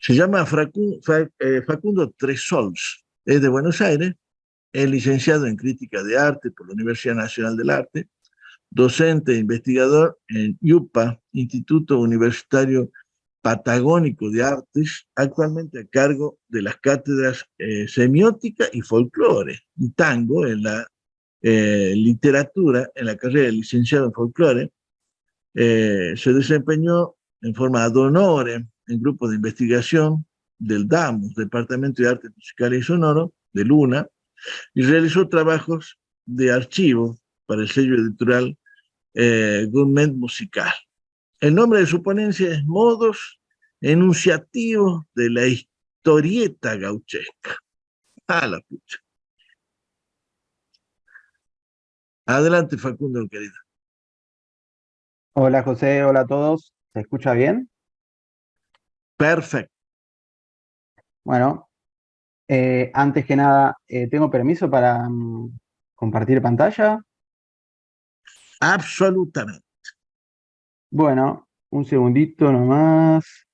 Se llama Facundo Tresols, es de Buenos Aires, es licenciado en Crítica de Arte por la Universidad Nacional del Arte, docente e investigador en IUPA, Instituto Universitario Patagónico de Artes, actualmente a cargo de las cátedras Semiótica y Folclore, y Tango en la literatura, en la carrera de licenciado en Folclore. Se desempeñó en forma ad honorem en grupos de investigación del DAMUS, Departamento de Arte Musical y Sonoro, de Luna, y realizó trabajos de archivo para el sello editorial Gourmet Musical. El nombre de su ponencia es Modos enunciativos de la historieta gauchesca. Ah, la pucha. Adelante, Facundo, querido. Hola José, hola a todos. ¿Se escucha bien? Perfecto. Bueno, antes que nada, ¿tengo permiso para compartir pantalla? Absolutamente. Bueno, un segundito nomás.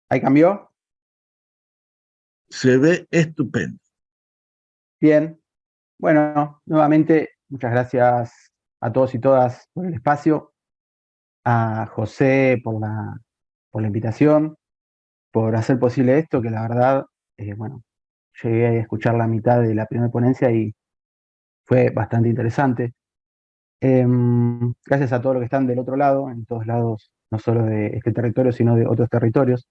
¿Ahí cambió? Se ve estupendo. Bien. Bueno, nuevamente, muchas gracias a todos y todas por el espacio, a José por la invitación, por hacer posible esto, que la verdad, bueno, llegué a escuchar la mitad de la primera ponencia y fue bastante interesante. Gracias a todos los que están del otro lado, en todos lados, no solo de este territorio, sino de otros territorios.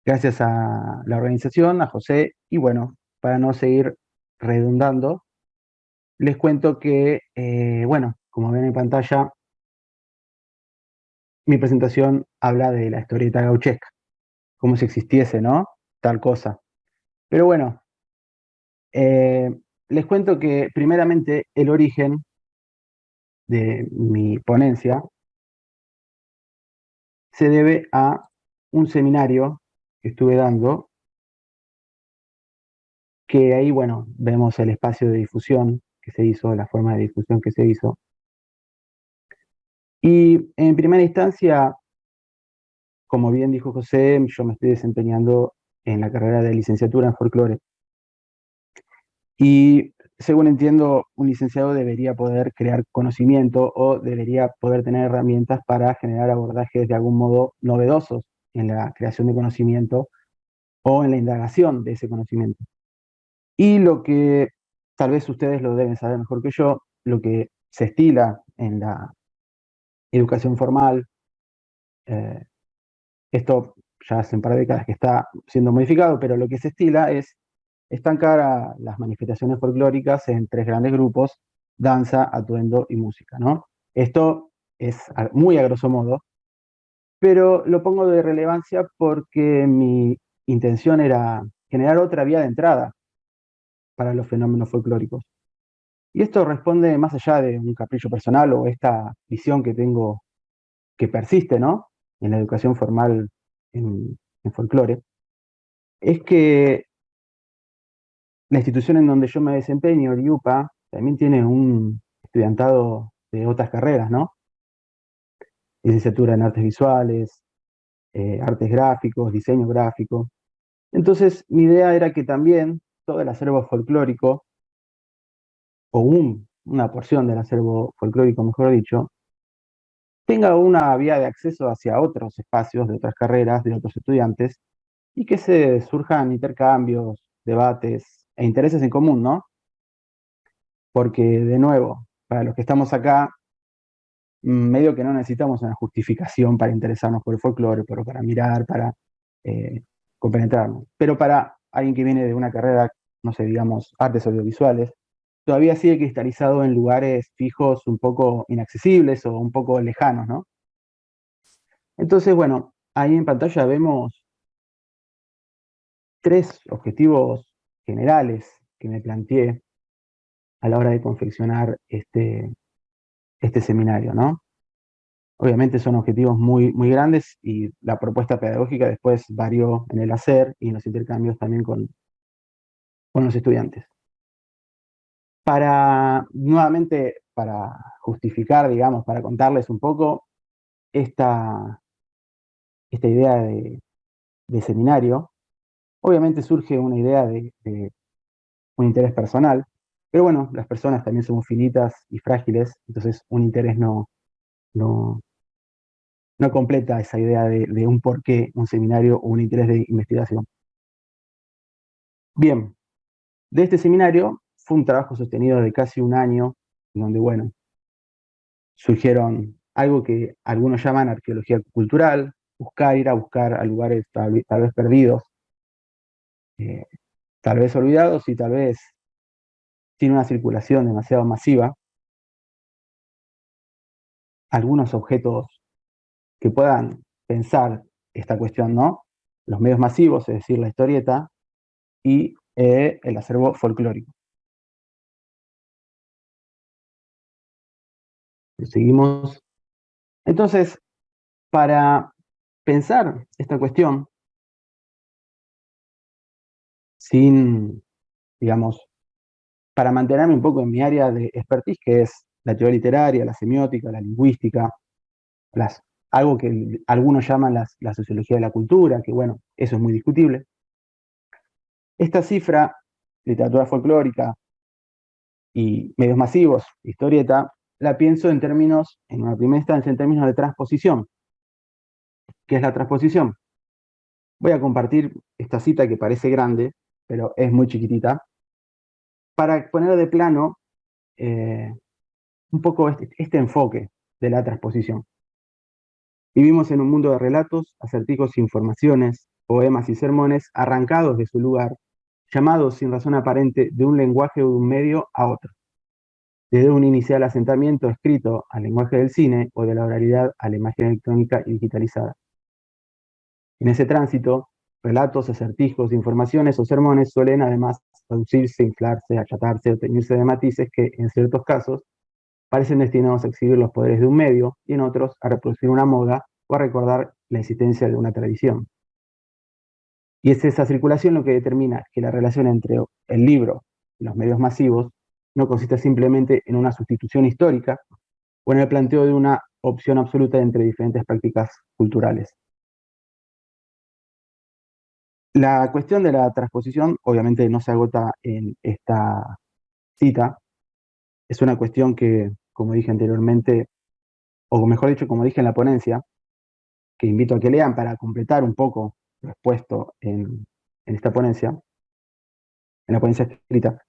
Gracias a la organización, a José, y bueno, para no seguir redundando, les cuento que, bueno, como ven en pantalla, mi presentación habla de la historieta gauchesca, como si existiese, ¿no? Tal cosa. Pero bueno, eh, les cuento que primeramente el origen de mi ponencia se debe a un seminario que estuve dando, que ahí, bueno, vemos el espacio de difusión que se hizo, la forma de difusión que se hizo. Y en primera instancia, como bien dijo José, yo me estoy desempeñando en la carrera de licenciatura en folclore. Y según entiendo, un licenciado debería poder crear conocimiento o debería poder tener herramientas para generar abordajes de algún modo novedosos en la creación de conocimiento o en la indagación de ese conocimiento. Y lo que tal vez ustedes lo deben saber mejor que yo, lo que se estila en la educación formal, eh, esto ya hace un par de décadas que está siendo modificado, pero lo que se estila es estancar a las manifestaciones folclóricas en tres grandes grupos: danza, atuendo y música, ¿no? Esto es muy a grosso modo, pero lo pongo de relevancia porque mi intención era generar otra vía de entrada para los fenómenos folclóricos. Y esto responde más allá de un capricho personal o esta visión que tengo que persiste, ¿no? En la educación formal en folclore, es que la institución en donde yo me desempeño, el IUPA, también tiene un estudiantado de otras carreras, ¿no? Licenciatura en artes visuales, artes gráficos, diseño gráfico. Entonces, mi idea era que también todo el acervo folclórico, o una porción del acervo folclórico, mejor dicho, tenga una vía de acceso hacia otros espacios de otras carreras, de otros estudiantes, y que se surjan intercambios, debates e intereses en común, ¿no? Porque, de nuevo, para los que estamos acá, medio que no necesitamos una justificación para interesarnos por el folclore, pero para mirar, para eh, compenetrarnos. Pero para alguien que viene de una carrera, no sé, digamos, artes audiovisuales, todavía sigue cristalizado en lugares fijos un poco inaccesibles o un poco lejanos, ¿no? Entonces, bueno, ahí en pantalla vemos tres objetivos generales que me planteé a la hora de confeccionar este seminario, ¿no? Obviamente son objetivos muy, muy grandes y la propuesta pedagógica después varió en el hacer y en los intercambios también con los estudiantes. Nuevamente, para justificar, digamos, para contarles un poco, esta esta idea de seminario, obviamente surge una idea de un interés personal, pero bueno, las personas también somos finitas y frágiles, entonces un interés no, no completa esa idea de un porqué, un seminario o un interés de investigación. Bien, de este seminario fue un trabajo sostenido de casi un año, donde, bueno, surgieron algo que algunos llaman arqueología cultural, ir a buscar a lugares tal vez perdidos, eh, tal vez olvidados y tal vez sin una circulación demasiado masiva, algunos objetos que puedan pensar esta cuestión, ¿no? Los medios masivos, es decir, la historieta, y el acervo folclórico. Seguimos. Entonces, para pensar esta cuestión, sin, digamos, para mantenerme un poco en mi área de expertise, que es la teoría literaria, la semiótica, la lingüística, las, algo que algunos llaman la sociología de la cultura, que bueno, eso es muy discutible. Esta cifra, literatura folclórica y medios masivos, historieta, la pienso en términos, en una primera instancia, en términos de transposición. ¿Qué es la transposición? Voy a compartir esta cita que parece grande, pero es muy chiquitita, para poner de plano un poco este enfoque de la transposición. Vivimos en un mundo de relatos, acertijos e informaciones, poemas y sermones arrancados de su lugar, llamados sin razón aparente de un lenguaje o de un medio a otro, desde un inicial asentamiento escrito al lenguaje del cine o de la oralidad a la imagen electrónica y digitalizada. En ese tránsito, relatos, acertijos, informaciones o sermones suelen además reducirse, inflarse, achatarse o teñirse de matices que, en ciertos casos, parecen destinados a exhibir los poderes de un medio y en otros a reproducir una moda o a recordar la existencia de una tradición. Y es esa circulación lo que determina que la relación entre el libro y los medios masivos no consiste simplemente en una sustitución histórica o en el planteo de una opción absoluta entre diferentes prácticas culturales. La cuestión de la transposición obviamente no se agota en esta cita, es una cuestión que, como dije anteriormente, o mejor dicho, como dije en la ponencia, que invito a que lean para completar un poco lo expuesto en esta ponencia, en la ponencia escrita,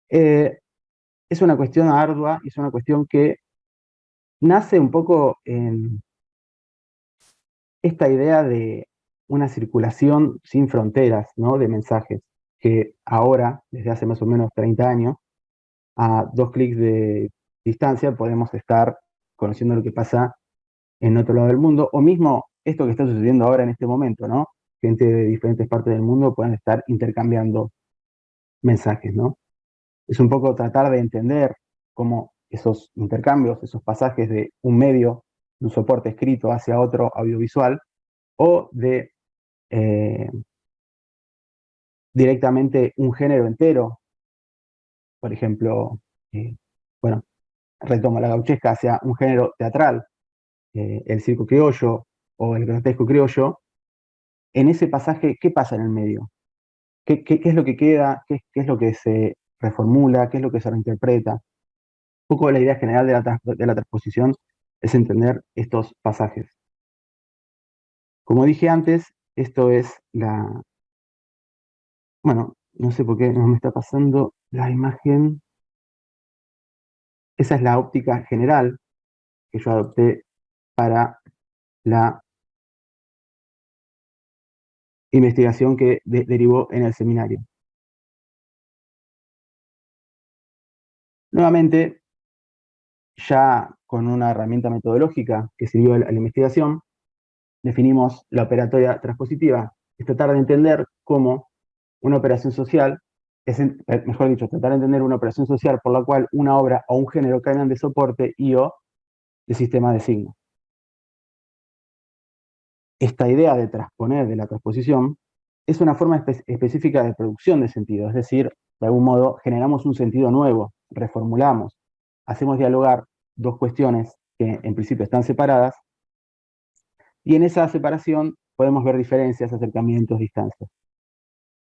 es una cuestión ardua y es una cuestión que nace un poco en esta idea de una circulación sin fronteras, ¿no? De mensajes, que ahora, desde hace más o menos 30 años, a 2 clics de distancia podemos estar conociendo lo que pasa en otro lado del mundo, o mismo esto que está sucediendo ahora en este momento, ¿no? Gente de diferentes partes del mundo pueden estar intercambiando mensajes, ¿no? Es un poco tratar de entender cómo esos intercambios, esos pasajes de un medio, de un soporte escrito hacia otro audiovisual, o de directamente un género entero, por ejemplo, bueno, retomo la gauchesca hacia un género teatral, el circo criollo o el grotesco criollo, en ese pasaje, ¿qué pasa en el medio? ¿Qué es lo que queda? ¿Qué es lo que se reformula? ¿Qué es lo que se reinterpreta? Un poco la idea general de la transposición es entender estos pasajes. Como dije antes, esto es la... Bueno, no sé por qué no me está pasando la imagen. Esa es la óptica general que yo adopté para la investigación que derivó en el seminario. Nuevamente, ya con una herramienta metodológica que sirvió a la investigación, definimos la operatoria transpositiva. Es tratar de entender cómo una operación social, mejor dicho, tratar de entender una operación social por la cual una obra o un género cambian de soporte y o de sistema de signos. Esta idea de transponer, de la transposición, es una forma específica de producción de sentido, es decir, de algún modo generamos un sentido nuevo, reformulamos, hacemos dialogar dos cuestiones que en principio están separadas, y en esa separación podemos ver diferencias, acercamientos, distancias.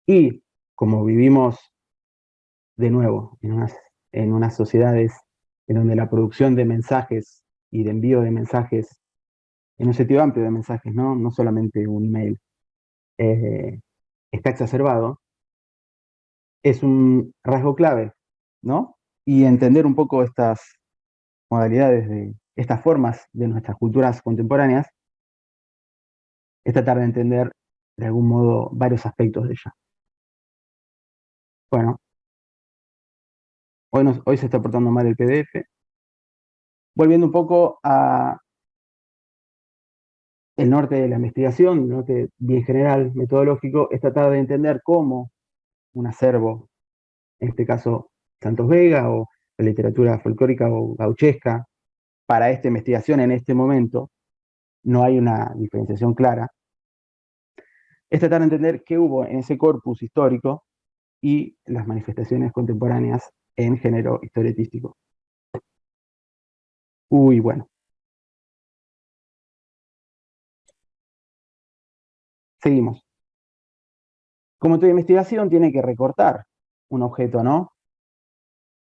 Y como vivimos de nuevo en unas sociedades en donde la producción de mensajes y de envío de mensajes, en un sentido amplio de mensajes, no solamente un email, eh, está exacerbado, es un rasgo clave, ¿no? Y entender un poco estas modalidades, de estas formas de nuestras culturas contemporáneas, es tratar de entender de algún modo varios aspectos de ella. Bueno, hoy se está portando mal el PDF. Volviendo un poco a el norte de la investigación, el norte bien general, metodológico, es tratar de entender cómo un acervo, en este caso Santos Vega o la literatura folclórica o gauchesca, para esta investigación en este momento, no hay una diferenciación clara, es tratar de entender qué hubo en ese corpus histórico y las manifestaciones contemporáneas en género historietístico. Bueno, seguimos. Como toda investigación tiene que recortar un objeto, ¿no?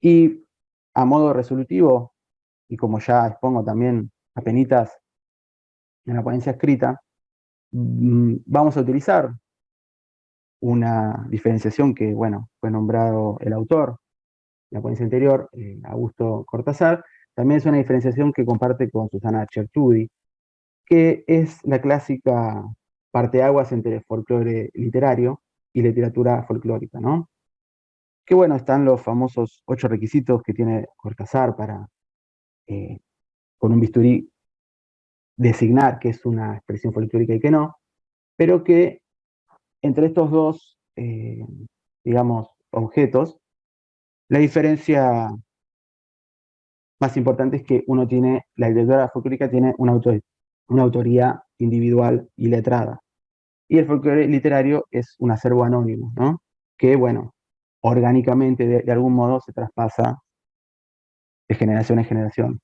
Y a modo resolutivo, y como ya expongo también apenitas en la ponencia escrita, vamos a utilizar una diferenciación que, bueno, fue nombrado el autor en la ponencia anterior, Augusto Cortázar. También es una diferenciación que comparte con Susana Chertudi, que es la clásica parteaguas entre folclore literario y literatura folclórica, ¿no? Que bueno, están los famosos 8 requisitos que tiene Cortázar para, con un bisturí, designar qué es una expresión folclórica y qué no, pero que entre estos dos, digamos, objetos, la diferencia más importante es que la literatura folclórica tiene una autoría individual y letrada. Y el folclore literario es un acervo anónimo, ¿no? Que, bueno, orgánicamente, de algún modo, se traspasa de generación en generación.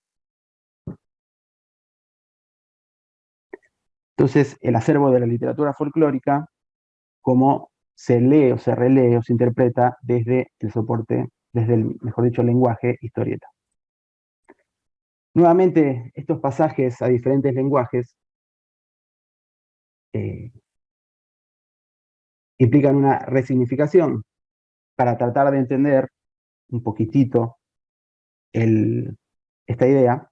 Entonces, el acervo de la literatura folclórica, como se lee o se relee o se interpreta desde el soporte, desde el, mejor dicho, lenguaje historieta. Nuevamente, estos pasajes a diferentes lenguajes eh, implican una resignificación para tratar de entender un poquitito esta idea.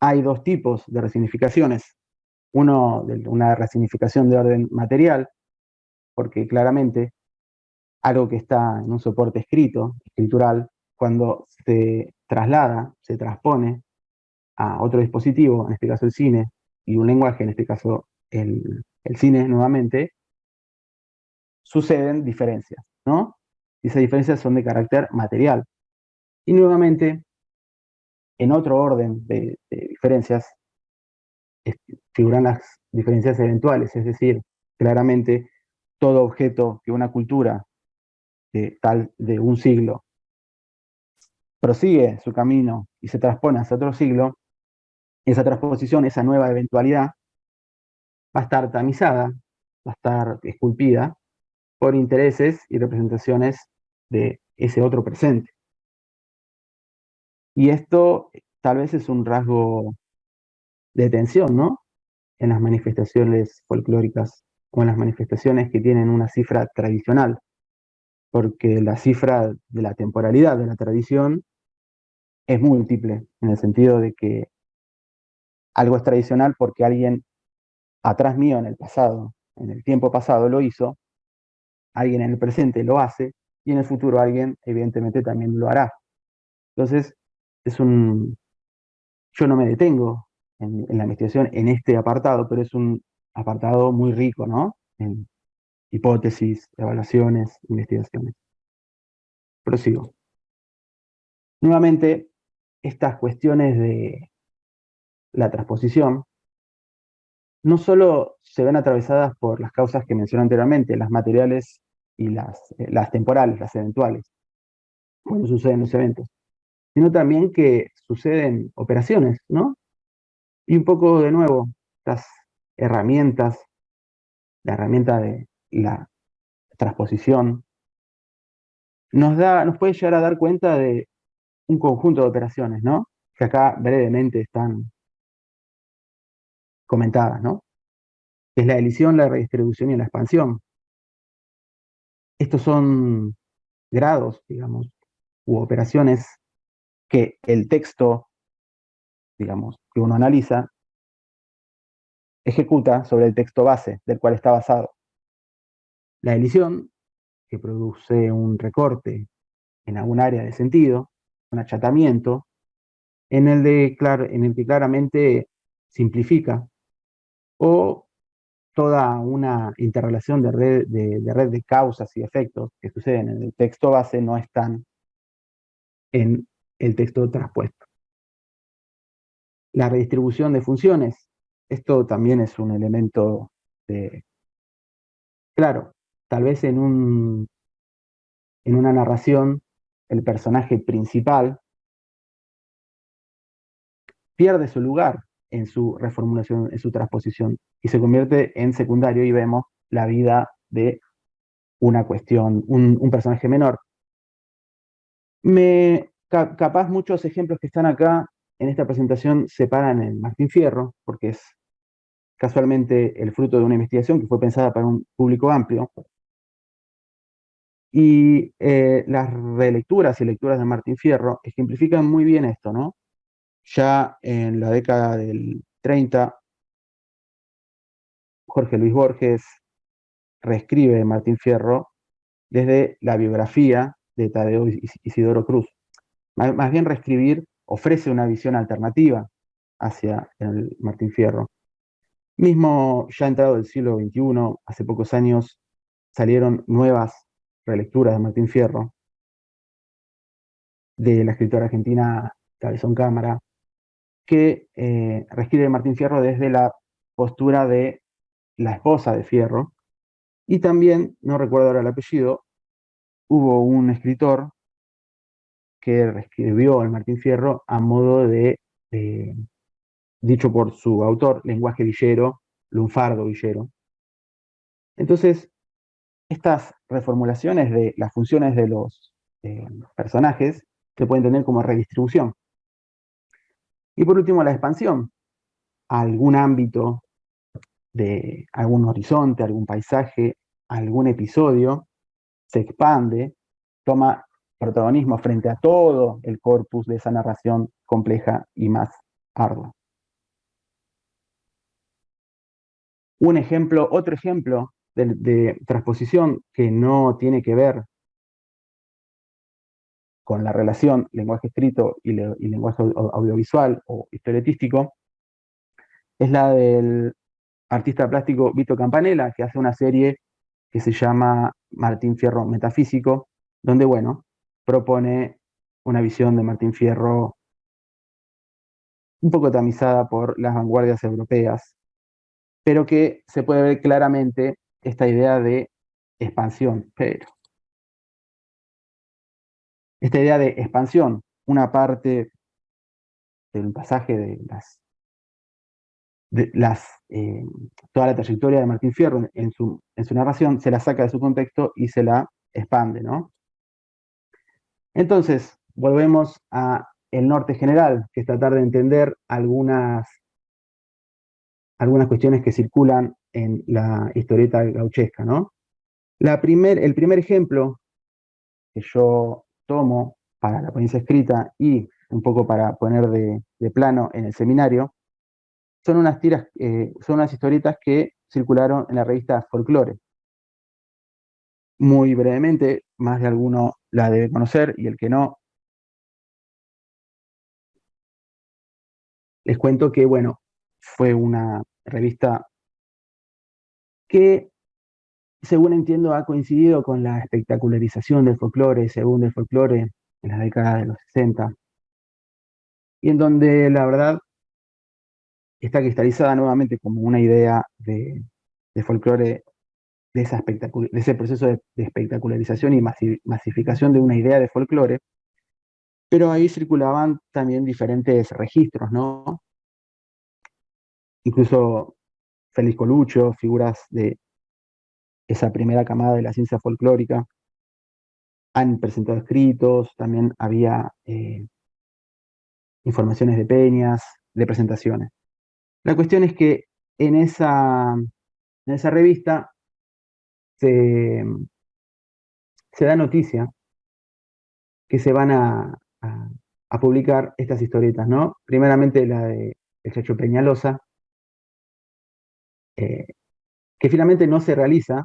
Hay dos tipos de resignificaciones. Una resignificación de orden material, porque claramente algo que está en un soporte escrito, escritural, cuando se traslada, se transpone a otro dispositivo, en este caso el cine, y un lenguaje, en este caso el cine nuevamente, suceden diferencias, ¿no? Y esas diferencias son de carácter material. Y nuevamente, en otro orden de diferencias, figuran las diferencias eventuales, es decir, claramente todo objeto que una cultura de un siglo prosigue su camino y se transpone hacia otro siglo, esa transposición, esa nueva eventualidad, va a estar tamizada, va a estar esculpida por intereses y representaciones de ese otro presente. Y esto tal vez es un rasgo de tensión, ¿no? En las manifestaciones folclóricas o en las manifestaciones que tienen una cifra tradicional, porque la cifra de la temporalidad de la tradición es múltiple, en el sentido de que algo es tradicional porque alguien atrás mío en el pasado, en el tiempo pasado lo hizo, alguien en el presente lo hace y en el futuro alguien evidentemente también lo hará. Entonces, yo no me detengo en la investigación en este apartado, pero es un apartado muy rico, ¿no? En hipótesis, evaluaciones, investigaciones. Prosigo. Nuevamente, estas cuestiones de la transposición no solo se ven atravesadas por las causas que mencioné anteriormente, las materiales y las temporales, las eventuales, cuando suceden los eventos, sino también que suceden operaciones, ¿no? Y un poco de nuevo, estas herramientas, la herramienta de la transposición, nos puede llegar a dar cuenta de un conjunto de operaciones, ¿no? Que acá brevemente están comentadas, ¿no? Es la edición, la redistribución y la expansión. Estos son grados, digamos, u operaciones que el texto, digamos, que uno analiza, ejecuta sobre el texto base del cual está basado. La edición, que produce un recorte en algún área de sentido, un achatamiento, en el que claramente simplifica, o toda una interrelación de red de causas y efectos que suceden en el texto base no están en el texto transpuesto. La redistribución de funciones, esto también es un elemento de, claro, tal vez en una narración el personaje principal pierde su lugar en su reformulación, en su transposición, y se convierte en secundario y vemos la vida de una cuestión, un personaje menor. Capaz muchos ejemplos que están acá en esta presentación se paran en Martín Fierro, porque es casualmente el fruto de una investigación que fue pensada para un público amplio. Y las relecturas y lecturas de Martín Fierro ejemplifican muy bien esto, ¿no? Ya en la década del 30, Jorge Luis Borges reescribe Martín Fierro desde la biografía de Tadeo Isidoro Cruz. Más bien reescribir ofrece una visión alternativa hacia el Martín Fierro. Mismo ya entrado el siglo XXI, hace pocos años salieron nuevas relecturas de Martín Fierro, de la escritora argentina Cabezón Cámara, que reescribe Martín Fierro desde la postura de la esposa de Fierro. Y también, no recuerdo ahora el apellido, hubo un escritor que reescribió el Martín Fierro a modo de dicho por su autor, lenguaje villero, lunfardo villero. Entonces, estas reformulaciones de las funciones de los personajes se pueden tener como redistribución. Y por último, la expansión a algún ámbito de algún horizonte, algún paisaje, algún episodio, se expande, toma protagonismo frente a todo el corpus de esa narración compleja y más ardua. Otro ejemplo de transposición que no tiene que ver con la relación lenguaje escrito y lenguaje audiovisual o historietístico, es la del artista plástico Vito Campanella, que hace una serie que se llama Martín Fierro Metafísico, donde, bueno, propone una visión de Martín Fierro un poco tamizada por las vanguardias europeas, pero que se puede ver claramente esta idea de expansión. Pero esta idea de expansión, una parte del pasaje toda la trayectoria de Martín Fierro en su narración, se la saca de su contexto y se la expande, ¿no? Entonces, volvemos a el norte general, que es tratar de entender algunas cuestiones que circulan en la historieta gauchesca, ¿no? El primer ejemplo que yo tomo para la ponencia escrita y un poco para poner de plano en el seminario, son son unas historietas que circularon en la revista Folklore. Muy brevemente, más de alguno la debe conocer y el que no, les cuento que, bueno, fue una revista que, según entiendo, ha coincidido con la espectacularización del folclore, según el folclore en la década de los 60, y en donde la verdad está cristalizada nuevamente como una idea de folclore, de ese proceso de espectacularización y masificación de una idea de folclore, pero ahí circulaban también diferentes registros, ¿no? Incluso Félix Coluccio, figuras de esa primera camada de la ciencia folclórica, han presentado escritos, también había informaciones de peñas, de presentaciones. La cuestión es que en esa revista se, se da noticia que se van a publicar estas historietas, ¿no? Primeramente la de El Chacho Peñalosa, eh, que finalmente no se realiza,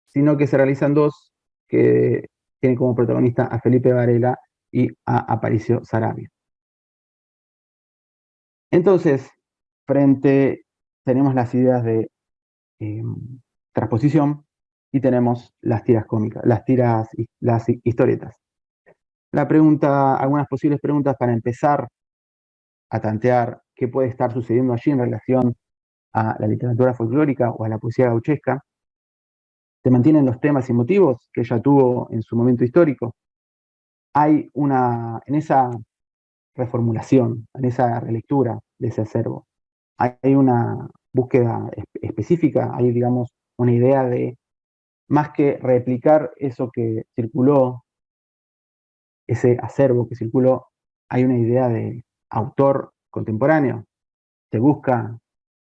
sino que se realizan dos que tienen como protagonista a Felipe Varela y a Aparicio Saravia. Entonces, tenemos las ideas de eh, transposición y tenemos las tiras cómicas, las historietas. Algunas posibles preguntas para empezar a tantear qué puede estar sucediendo allí en relación a la literatura folclórica o a la poesía gauchesca. Se mantienen los temas y motivos que ella tuvo en su momento histórico. En esa reformulación, en esa relectura de ese acervo, hay una búsqueda específica, hay, digamos, una idea de, más que replicar eso que circuló, ese acervo que circuló, hay una idea de autor contemporáneo. Se busca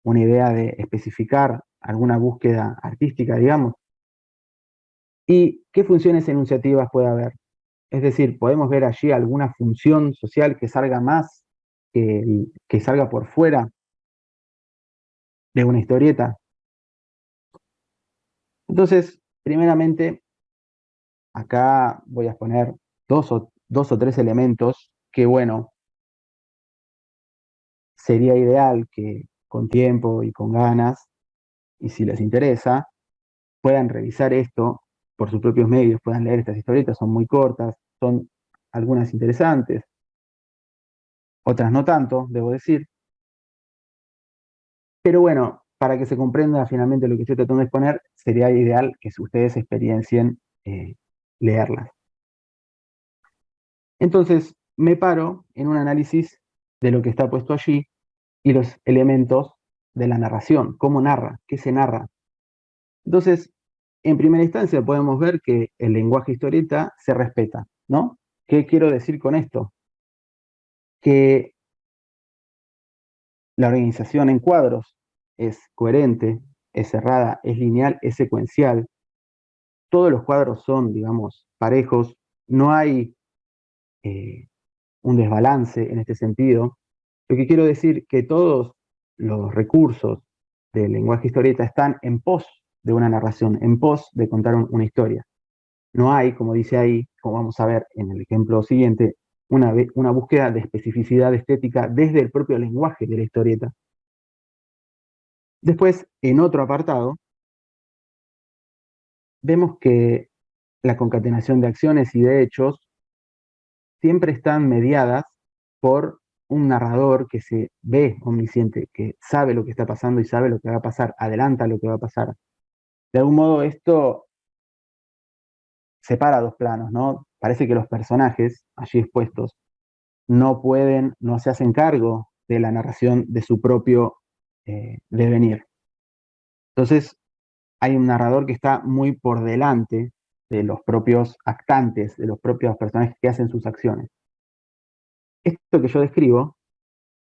una idea de especificar alguna búsqueda artística, digamos. ¿Y qué funciones enunciativas puede haber? Es decir, podemos ver allí alguna función social que salga más, que salga por fuera de una historieta. Entonces, primeramente, acá voy a poner dos o tres elementos que, bueno, sería ideal que con tiempo y con ganas, y si les interesa, puedan revisar esto por sus propios medios, puedan leer estas historietas, son muy cortas, son algunas interesantes, otras no tanto, debo decir. Pero bueno, para que se comprenda finalmente lo que estoy tratando de exponer, sería ideal que ustedes experiencien leerlas. Entonces, me paro en un análisis de lo que está puesto allí y los elementos de la narración, cómo narra, qué se narra. Entonces, en primera instancia podemos ver que el lenguaje historieta se respeta, ¿no? ¿Qué quiero decir con esto? Que la organización en cuadros es coherente, es cerrada, es lineal, es secuencial. Todos los cuadros son, digamos, parejos, no hay eh, un desbalance en este sentido. Lo que quiero decir que todos los recursos del lenguaje historieta están en pos de una narración, en pos de contar una historia. No hay, como dice ahí, como vamos a ver en el ejemplo siguiente, una búsqueda de especificidad estética desde el propio lenguaje de la historieta. Después, en otro apartado, vemos que la concatenación de acciones y de hechos siempre están mediadas por un narrador que se ve omnisciente, que sabe lo que está pasando y sabe lo que va a pasar, adelanta lo que va a pasar. De algún modo esto separa dos planos, ¿no? Parece que los personajes allí expuestos no se hacen cargo de la narración de su propio devenir. Entonces, hay un narrador que está muy por delante de los propios actantes, de los propios personajes que hacen sus acciones. Esto que yo describo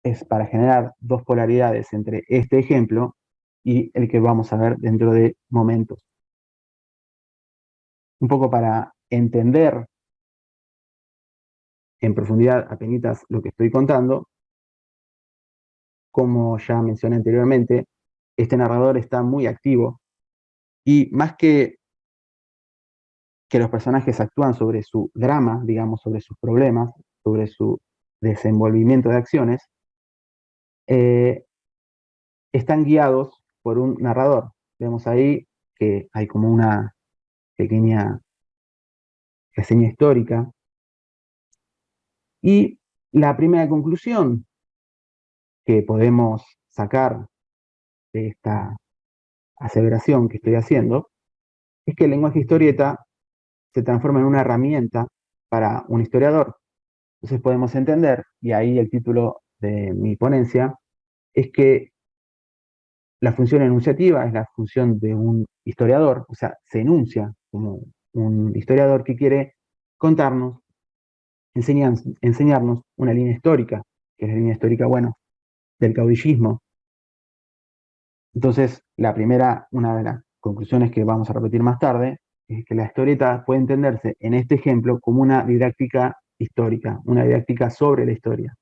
es para generar dos polaridades entre este ejemplo y el que vamos a ver dentro de momentos. Un poco para entender en profundidad apenas lo que estoy contando, como ya mencioné anteriormente, este narrador está muy activo y más que los personajes actúan sobre su drama, digamos, sobre sus problemas, sobre su desenvolvimiento de acciones, eh, están guiados por un narrador. Vemos ahí que hay como una pequeña reseña histórica. Y la primera conclusión que podemos sacar de esta aseveración que estoy haciendo es que el lenguaje historieta se transforma en una herramienta para un historiador. Entonces podemos entender, y ahí el título de mi ponencia, es que La función enunciativa es la función de un historiador, o sea, se enuncia como un historiador que quiere contarnos, enseñarnos una línea histórica, que es la línea histórica, bueno, del caudillismo. Entonces, una de las conclusiones que vamos a repetir más tarde, es que la historieta puede entenderse en este ejemplo como una didáctica histórica, una didáctica sobre la historia.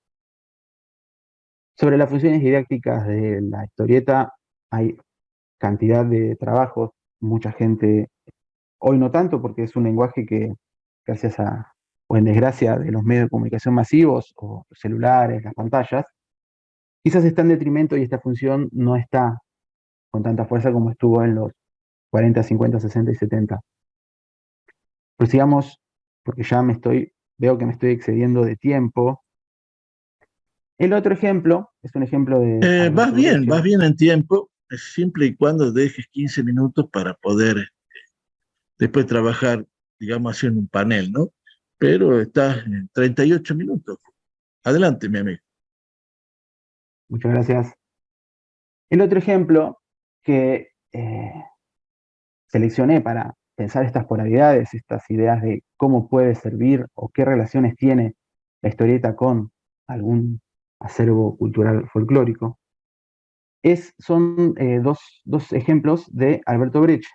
Sobre las funciones didácticas de la historieta hay cantidad de trabajos, mucha gente, hoy no tanto porque es un lenguaje que gracias a, o en desgracia de los medios de comunicación masivos, o los celulares, las pantallas, quizás está en detrimento y esta función no está con tanta fuerza como estuvo en los 40, 50, 60 y 70. Prosigamos, porque ya veo que me estoy excediendo de tiempo. El otro ejemplo es un ejemplo de Alberto Vas Breccia. bien en tiempo, siempre y cuando dejes 15 minutos para poder después trabajar, digamos así, en un panel, ¿no? Pero estás en 38 minutos. Adelante, mi amigo. Muchas gracias. El otro ejemplo que seleccioné para pensar estas polaridades, estas ideas de cómo puede servir o qué relaciones tiene la historieta con algún acervo cultural folclórico, son dos ejemplos de Alberto Brecht,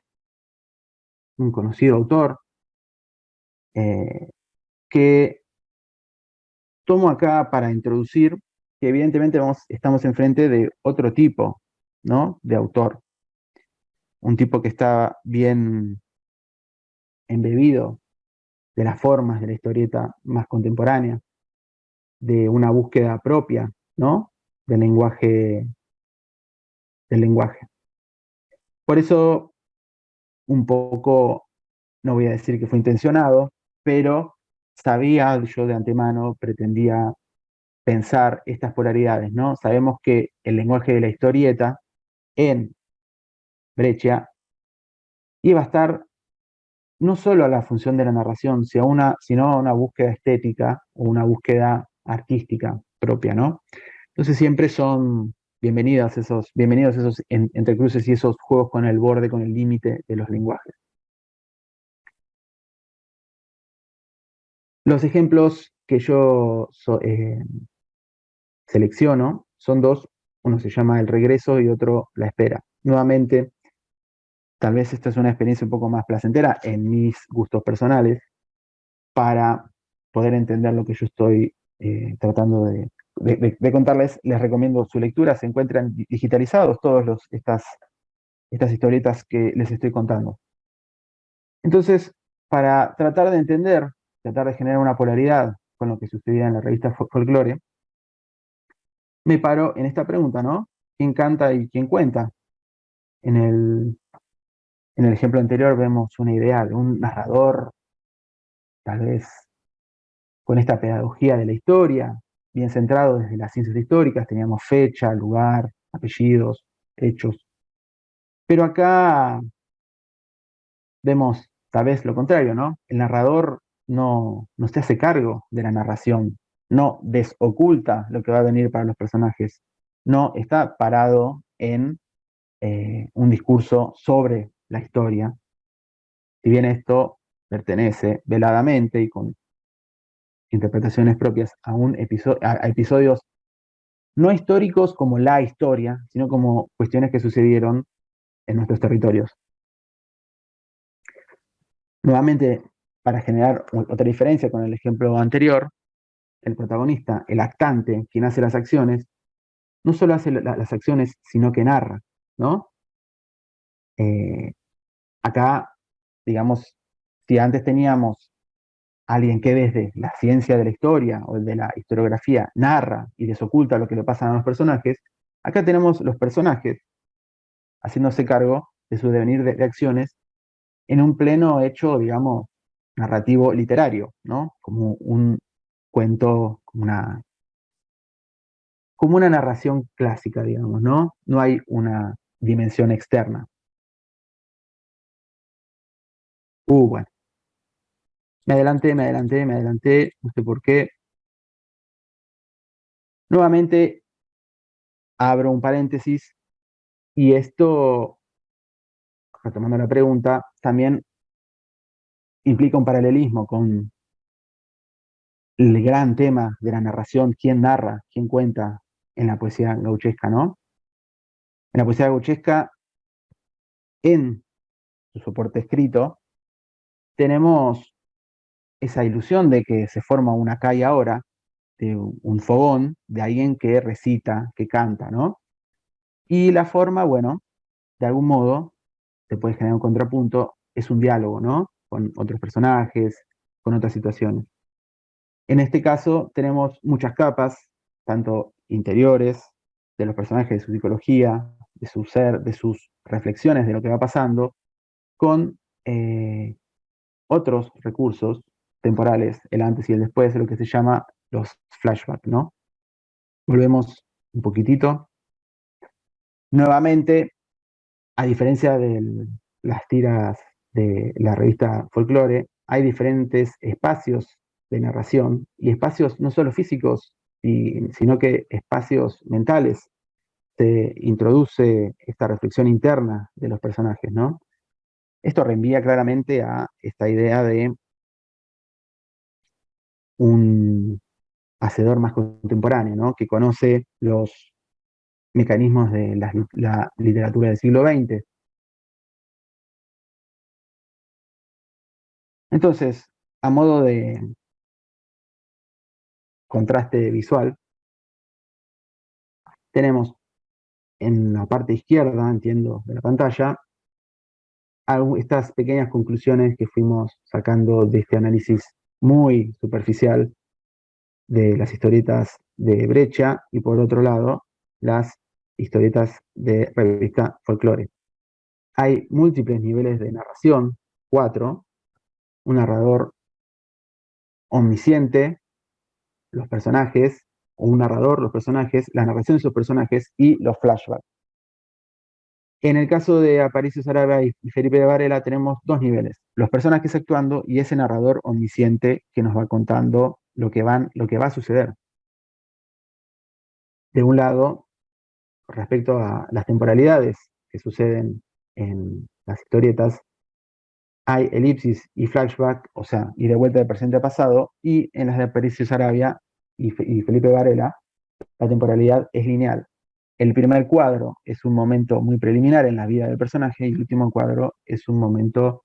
un conocido autor, eh, que tomo acá para introducir que evidentemente estamos enfrente de otro tipo, ¿no?, de autor, un tipo que está bien embebido de las formas de la historieta más contemporánea, de una búsqueda propia, ¿no?, del lenguaje, del lenguaje. Por eso, un poco, no voy a decir que fue intencionado, pero sabía yo de antemano, pretendía pensar estas polaridades, ¿no? Sabemos que el lenguaje de la historieta en Breccia iba a estar no solo a la función de la narración, sino a una búsqueda estética o una búsqueda artística propia, ¿no? Entonces siempre son bienvenidos esos entrecruces y esos juegos con el borde, con el límite de los lenguajes. Los ejemplos que yo selecciono son dos, uno se llama El regreso y otro La espera. Nuevamente, tal vez esta es una experiencia un poco más placentera en mis gustos personales para poder entender lo que yo estoy tratando de contarles. Les recomiendo su lectura, se encuentran digitalizados todas estas historietas que les estoy contando. Entonces, para tratar de entender, tratar de generar una polaridad con lo que sucedía en la revista Folklore, me paro en esta pregunta, ¿no? ¿Quién canta y quién cuenta? En el ejemplo anterior vemos una idea de un narrador, tal vez con esta pedagogía de la historia, bien centrado desde las ciencias históricas, teníamos fecha, lugar, apellidos, hechos. Pero acá vemos tal vez lo contrario, ¿no? El narrador no se hace cargo de la narración, no desoculta lo que va a venir para los personajes, no está parado en un discurso sobre la historia, si bien esto pertenece veladamente y con interpretaciones propias a episodios no históricos como la historia, sino como cuestiones que sucedieron en nuestros territorios. Nuevamente, para generar otra diferencia con el ejemplo anterior, el protagonista, el actante, quien hace las acciones, no solo hace las acciones, sino que narra, ¿no? Eh, Acá, digamos, si antes teníamos alguien que desde la ciencia de la historia o de la historiografía narra y desoculta lo que le pasa a los personajes, acá tenemos los personajes haciéndose cargo de su devenir de acciones en un pleno hecho, digamos, narrativo literario, ¿no? Como un cuento, como una narración clásica, digamos, ¿no? No hay una dimensión externa. Bueno, me adelanté, no sé por qué. Nuevamente abro un paréntesis, Y esto, retomando la pregunta, también implica un paralelismo con el gran tema de la narración, quién narra, quién cuenta en la poesía gauchesca, ¿no? En la poesía gauchesca, en su soporte escrito, tenemos esa ilusión de que se forma una acá y ahora, de un fogón, de alguien que recita, que canta, ¿no? Y la forma, bueno, de algún modo, se puede generar un contrapunto, es un diálogo, ¿no? Con otros personajes, con otras situaciones. En este caso tenemos muchas capas, tanto interiores, de los personajes, de su psicología, de su ser, de sus reflexiones de lo que va pasando, con otros recursos temporales, el antes y el después, lo que se llama los flashbacks, ¿no? Volvemos un poquitito. Nuevamente, a diferencia de las tiras de la revista Folklore, hay diferentes espacios de narración y espacios no solo físicos, sino que espacios mentales. Se introduce esta reflexión interna de los personajes, ¿no? Esto reenvía claramente a esta idea de un hacedor más contemporáneo, ¿no? Que conoce los mecanismos de la literatura del siglo XX. Entonces, a modo de contraste visual, tenemos en la parte izquierda, entiendo, de la pantalla, estas pequeñas conclusiones que fuimos sacando de este análisis muy superficial de las historietas de Brecha y por otro lado, las historietas de revista Folklore. Hay múltiples niveles de narración, cuatro, un narrador omnisciente, los personajes, o un narrador, los personajes, la narración de esos personajes y los flashbacks. En el caso de Aparicio Sarabia y Felipe de Varela tenemos dos niveles, los personajes actuando y ese narrador omnisciente que nos va contando lo que va a suceder. De un lado, respecto a las temporalidades que suceden en las historietas, hay elipsis y flashback, o sea, y de vuelta de presente a pasado, y en las de Aparicio Sarabia y Felipe Varela, la temporalidad es lineal. El primer cuadro es un momento muy preliminar en la vida del personaje y el último cuadro es un momento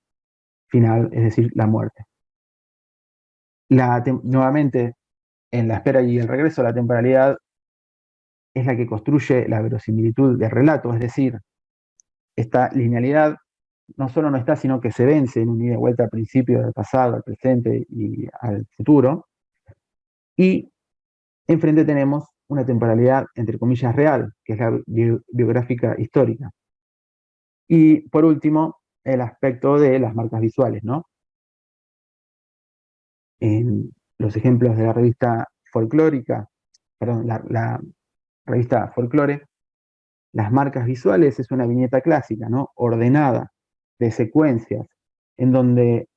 final, es decir, la muerte. Nuevamente, en la espera y el regreso, la temporalidad es la que construye la verosimilitud del relato, es decir, esta linealidad no solo no está, sino que se vence en un ida y vuelta al principio, del pasado, al presente y al futuro. Y enfrente tenemos una temporalidad, entre comillas, real, que es la biográfica histórica. Y por último, el aspecto de las marcas visuales, ¿no? En los ejemplos de la revista folclórica, perdón, la revista Folklore, las marcas visuales es una viñeta clásica, ¿no? Ordenada, de secuencias, en donde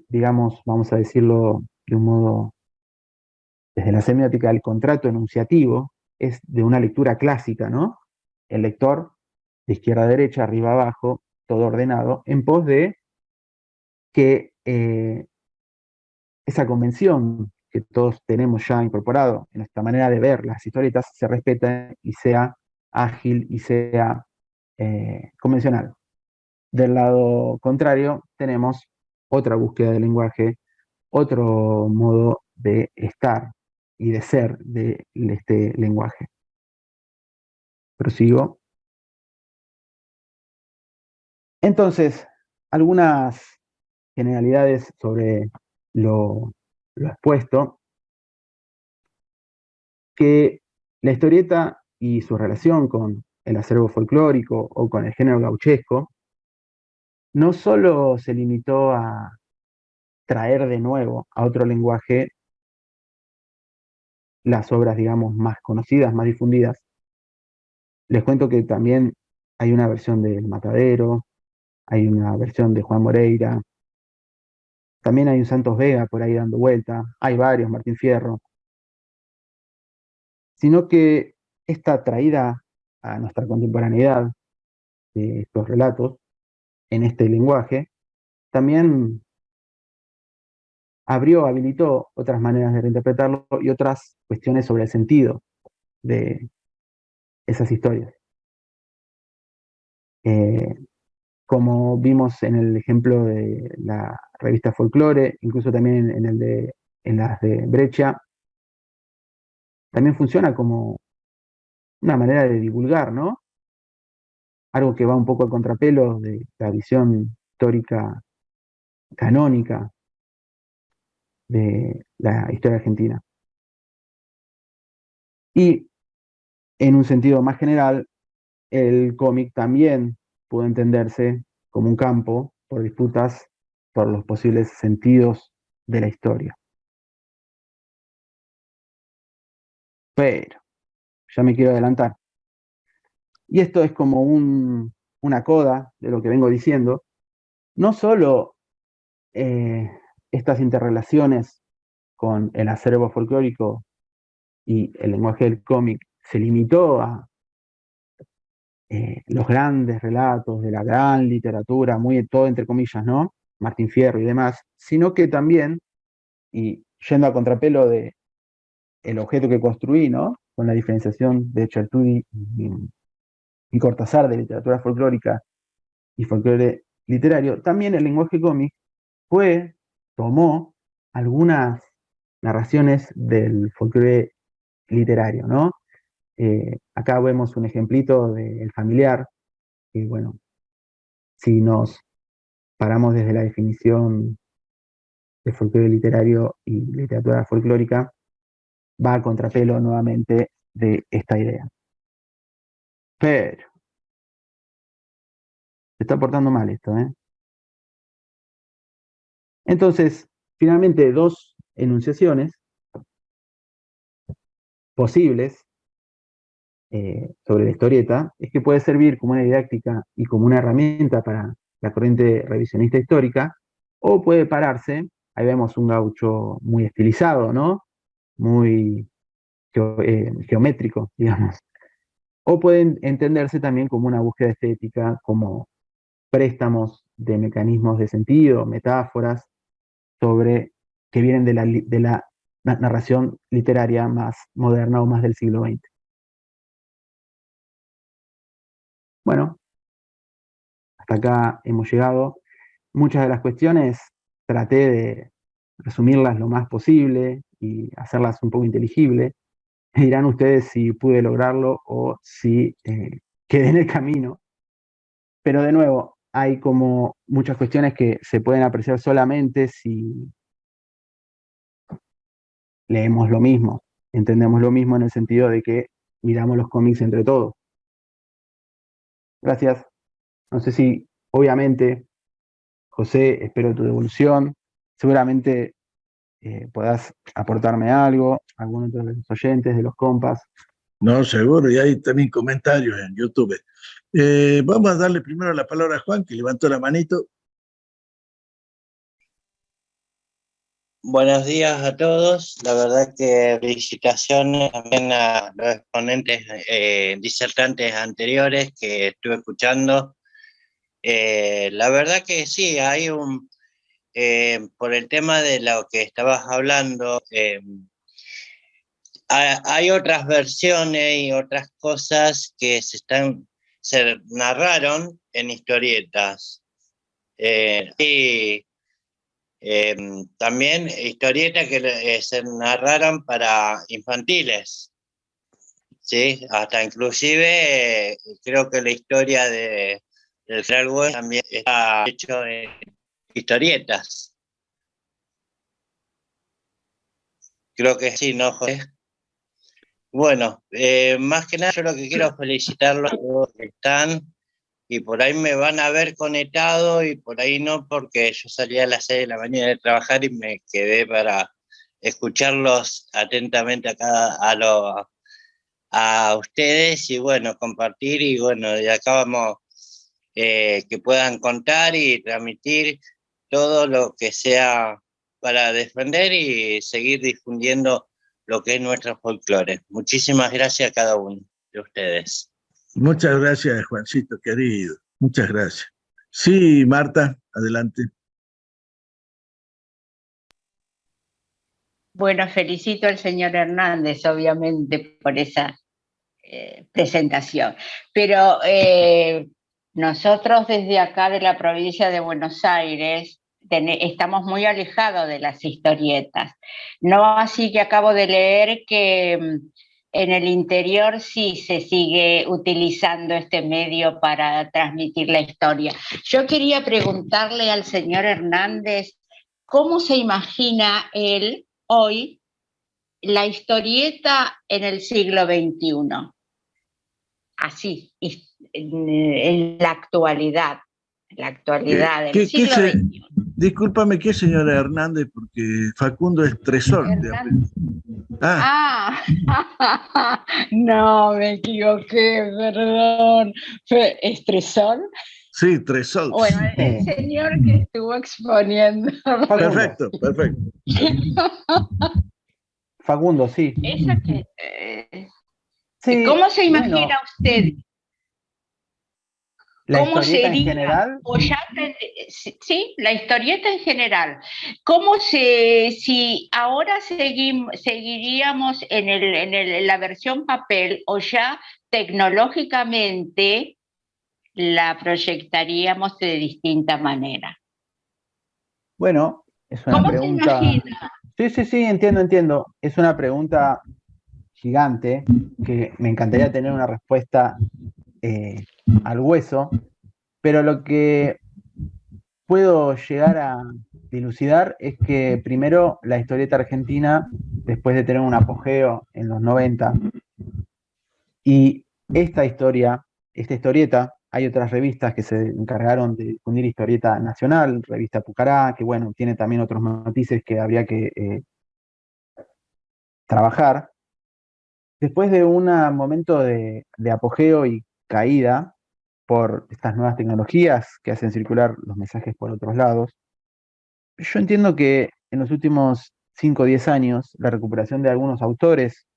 digamos, vamos a decirlo de un modo, desde la semiótica, el contrato enunciativo es de una lectura clásica, ¿no? El lector, de izquierda a derecha, arriba a abajo, todo ordenado, en pos de que esa convención que todos tenemos ya incorporado en esta manera de ver las historietas se respete y sea ágil y sea convencional. Del lado contrario, tenemos otra búsqueda del lenguaje, otro modo de estar y de ser de este lenguaje. Prosigo. Entonces, algunas generalidades sobre lo expuesto, que la historieta y su relación con el acervo folclórico o con el género gauchesco no solo se limitó a traer de nuevo a otro lenguaje las obras, digamos, más conocidas, más difundidas. Les cuento que también hay una versión del Matadero, hay una versión de Juan Moreira, también hay un Santos Vega por ahí dando vuelta, hay varios, Martín Fierro, sino que esta traída a nuestra contemporaneidad de estos relatos en este lenguaje, también habilitó otras maneras de reinterpretarlo y otras cuestiones sobre el sentido de esas historias. Como vimos en el ejemplo de la revista Folklore, incluso también en las de Breccia, también funciona como una manera de divulgar, ¿no? Algo que va un poco a contrapelo de la visión histórica canónica de la historia argentina. Y en un sentido más general, el cómic también puede entenderse como un campo por disputas por los posibles sentidos de la historia. Pero, ya me quiero adelantar. Y esto es como una coda de lo que vengo diciendo. No solo estas interrelaciones con el acervo folclórico y el lenguaje del cómic se limitó a los grandes relatos de la gran literatura, muy todo entre comillas, ¿no? Martín Fierro y demás, sino que también, y yendo a contrapelo de el objeto que construí, ¿no? Con la diferenciación de Chertudi y Cortázar de literatura folclórica y folclore literario, también el lenguaje cómic tomó algunas narraciones del folclore literario, ¿no? Acá vemos un ejemplito del Familiar, y bueno, si nos paramos desde la definición de folclore literario y literatura folclórica, va a contrapelo nuevamente de esta idea. Pero, se está portando mal esto, ¿eh? Entonces, finalmente, dos enunciaciones posibles sobre la historieta es que puede servir como una didáctica y como una herramienta para la corriente revisionista histórica, o puede pararse, ahí vemos un gaucho muy estilizado, ¿no? Muy geométrico, digamos. O pueden entenderse también como una búsqueda estética, como préstamos de mecanismos de sentido, metáforas, que vienen de la narración literaria más moderna o más del siglo XX. Bueno, hasta acá hemos llegado. Muchas de las cuestiones traté de resumirlas lo más posible y hacerlas un poco inteligibles. Dirán ustedes si pude lograrlo o si quedé en el camino. Pero de nuevo, hay como muchas cuestiones que se pueden apreciar solamente si leemos lo mismo, entendemos lo mismo en el sentido de que miramos los cómics entre todos. Gracias. No sé si, obviamente, José, espero tu devolución. Seguramente puedas aportarme algo, alguno de los oyentes, de los compas. No, seguro, y hay también comentarios en YouTube. Vamos a darle primero la palabra a Juan, que levantó la manito. Buenos días a todos. La verdad que felicitaciones también a los exponentes disertantes anteriores que estuve escuchando. La verdad que sí, por el tema de lo que estabas hablando, hay otras versiones y otras cosas que se narraron en historietas. Y también historietas que se narraron para infantiles, ¿sí? Hasta inclusive creo que la historia del Real West también está hecho en historietas. Creo que sí, ¿no, José? Bueno, más que nada yo lo que quiero es felicitarlos a todos que están y por ahí me van a ver conectado y por ahí no, porque yo salí a las 6 de la mañana de trabajar y me quedé para escucharlos atentamente a ustedes y bueno, compartir y bueno, de acá vamos que puedan contar y transmitir todo lo que sea para defender y seguir difundiendo lo que es nuestro folclore. Muchísimas gracias a cada uno de ustedes. Muchas gracias, Juancito, querido. Muchas gracias. Sí, Marta, adelante. Bueno, felicito al señor Hernández, obviamente, por esa presentación. Pero nosotros desde acá de la provincia de Buenos Aires estamos muy alejados de las historietas. No así que acabo de leer que en el interior sí se sigue utilizando este medio para transmitir la historia. Yo quería preguntarle al señor Hernández cómo se imagina él hoy la historieta en el siglo XXI, así, en la actualidad del siglo XXI. Discúlpame, ¿qué señora Hernández? Porque Facundo es Tresol. No, me equivoqué, perdón. ¿Es Tresol? Sí, Tresol. Bueno, el señor que estuvo exponiendo. Perfecto, perfecto. Facundo, sí. Esa que, Sí, ¿cómo se imagina bueno, usted? la ¿Cómo historieta sería? en general. O ya sí, la historieta en general. ¿Cómo si ahora seguiríamos en la versión papel o ya tecnológicamente la proyectaríamos de distinta manera? Bueno, es una ¿Cómo se pregunta. imagina? Sí, entiendo. Es una pregunta gigante que me encantaría tener una respuesta al hueso, pero lo que puedo llegar a dilucidar es que primero la historieta argentina, después de tener un apogeo en los 90, y esta historieta, hay otras revistas que se encargaron de difundir historieta nacional, revista Pucará, que bueno, tiene también otros matices que habría que trabajar. Después de un momento de apogeo y caída por estas nuevas tecnologías que hacen circular los mensajes por otros lados, yo entiendo que en los últimos 5 o 10 años, la recuperación de algunos autores,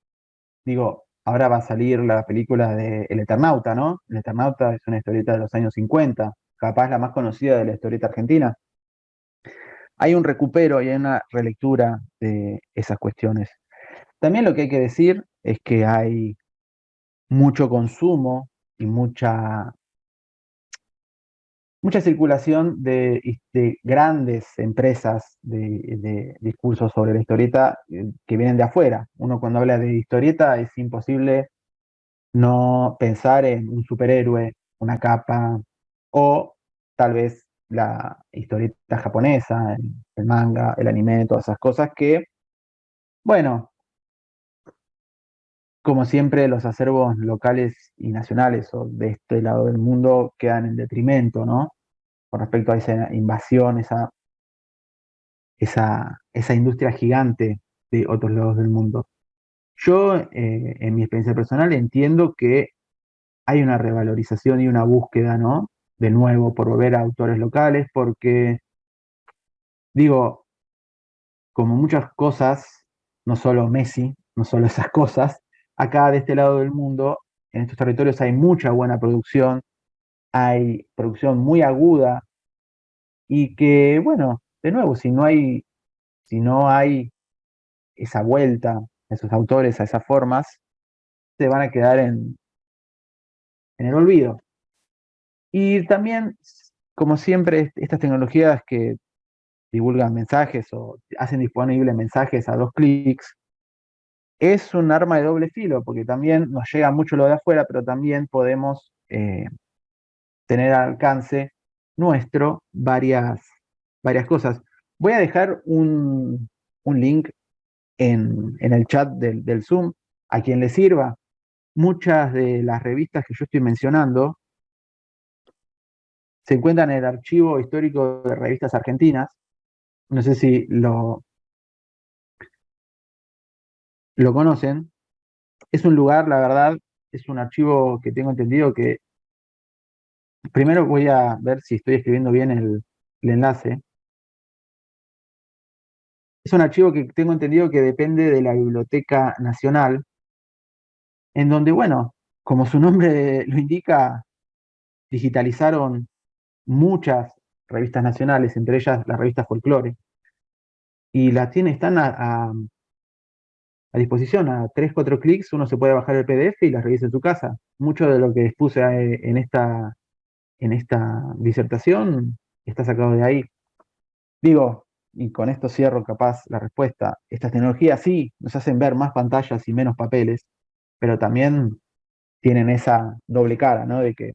digo, ahora va a salir la película de El Eternauta, ¿no? El Eternauta es una historieta de los años 50, capaz la más conocida de la historieta argentina. Hay un recupero y hay una relectura de esas cuestiones. También lo que hay que decir es que hay mucho consumo y mucha circulación de grandes empresas de discursos sobre la historieta que vienen de afuera. Uno cuando habla de historieta es imposible no pensar en un superhéroe, una capa, o tal vez la historieta japonesa, el manga, el anime, todas esas cosas que, bueno, como siempre, los acervos locales y nacionales o de este lado del mundo quedan en detrimento, ¿no? Con respecto a esa invasión, esa industria gigante de otros lados del mundo. Yo, en mi experiencia personal, entiendo que hay una revalorización y una búsqueda, ¿no? De nuevo, por volver a autores locales, porque, digo, como muchas cosas, no solo Messi, no solo esas cosas, acá de este lado del mundo, en estos territorios hay mucha buena producción, hay producción muy aguda y que, bueno, de nuevo, si no hay esa vuelta a esos autores, a esas formas, se van a quedar en el olvido. Y también, como siempre, estas tecnologías que divulgan mensajes o hacen disponibles mensajes a 2 clics, es un arma de doble filo, porque también nos llega mucho lo de afuera, pero también podemos tener al alcance nuestro varias cosas. Voy a dejar un link en el chat del Zoom a quien le sirva. Muchas de las revistas que yo estoy mencionando se encuentran en el archivo histórico de revistas argentinas. No sé si lo conocen. Es un lugar, la verdad, es un archivo que tengo entendido que, primero voy a ver si estoy escribiendo bien el enlace. Es un archivo que tengo entendido que depende de la Biblioteca Nacional, en donde, bueno, como su nombre lo indica, digitalizaron muchas revistas nacionales, entre ellas la revista Folklore, y están a disposición, a 3-4 clics, uno se puede bajar el PDF y las revisa en su casa. Mucho de lo que expuse en esta disertación está sacado de ahí. Digo, y con esto cierro capaz la respuesta, estas tecnologías sí nos hacen ver más pantallas y menos papeles, pero también tienen esa doble cara, ¿no? De que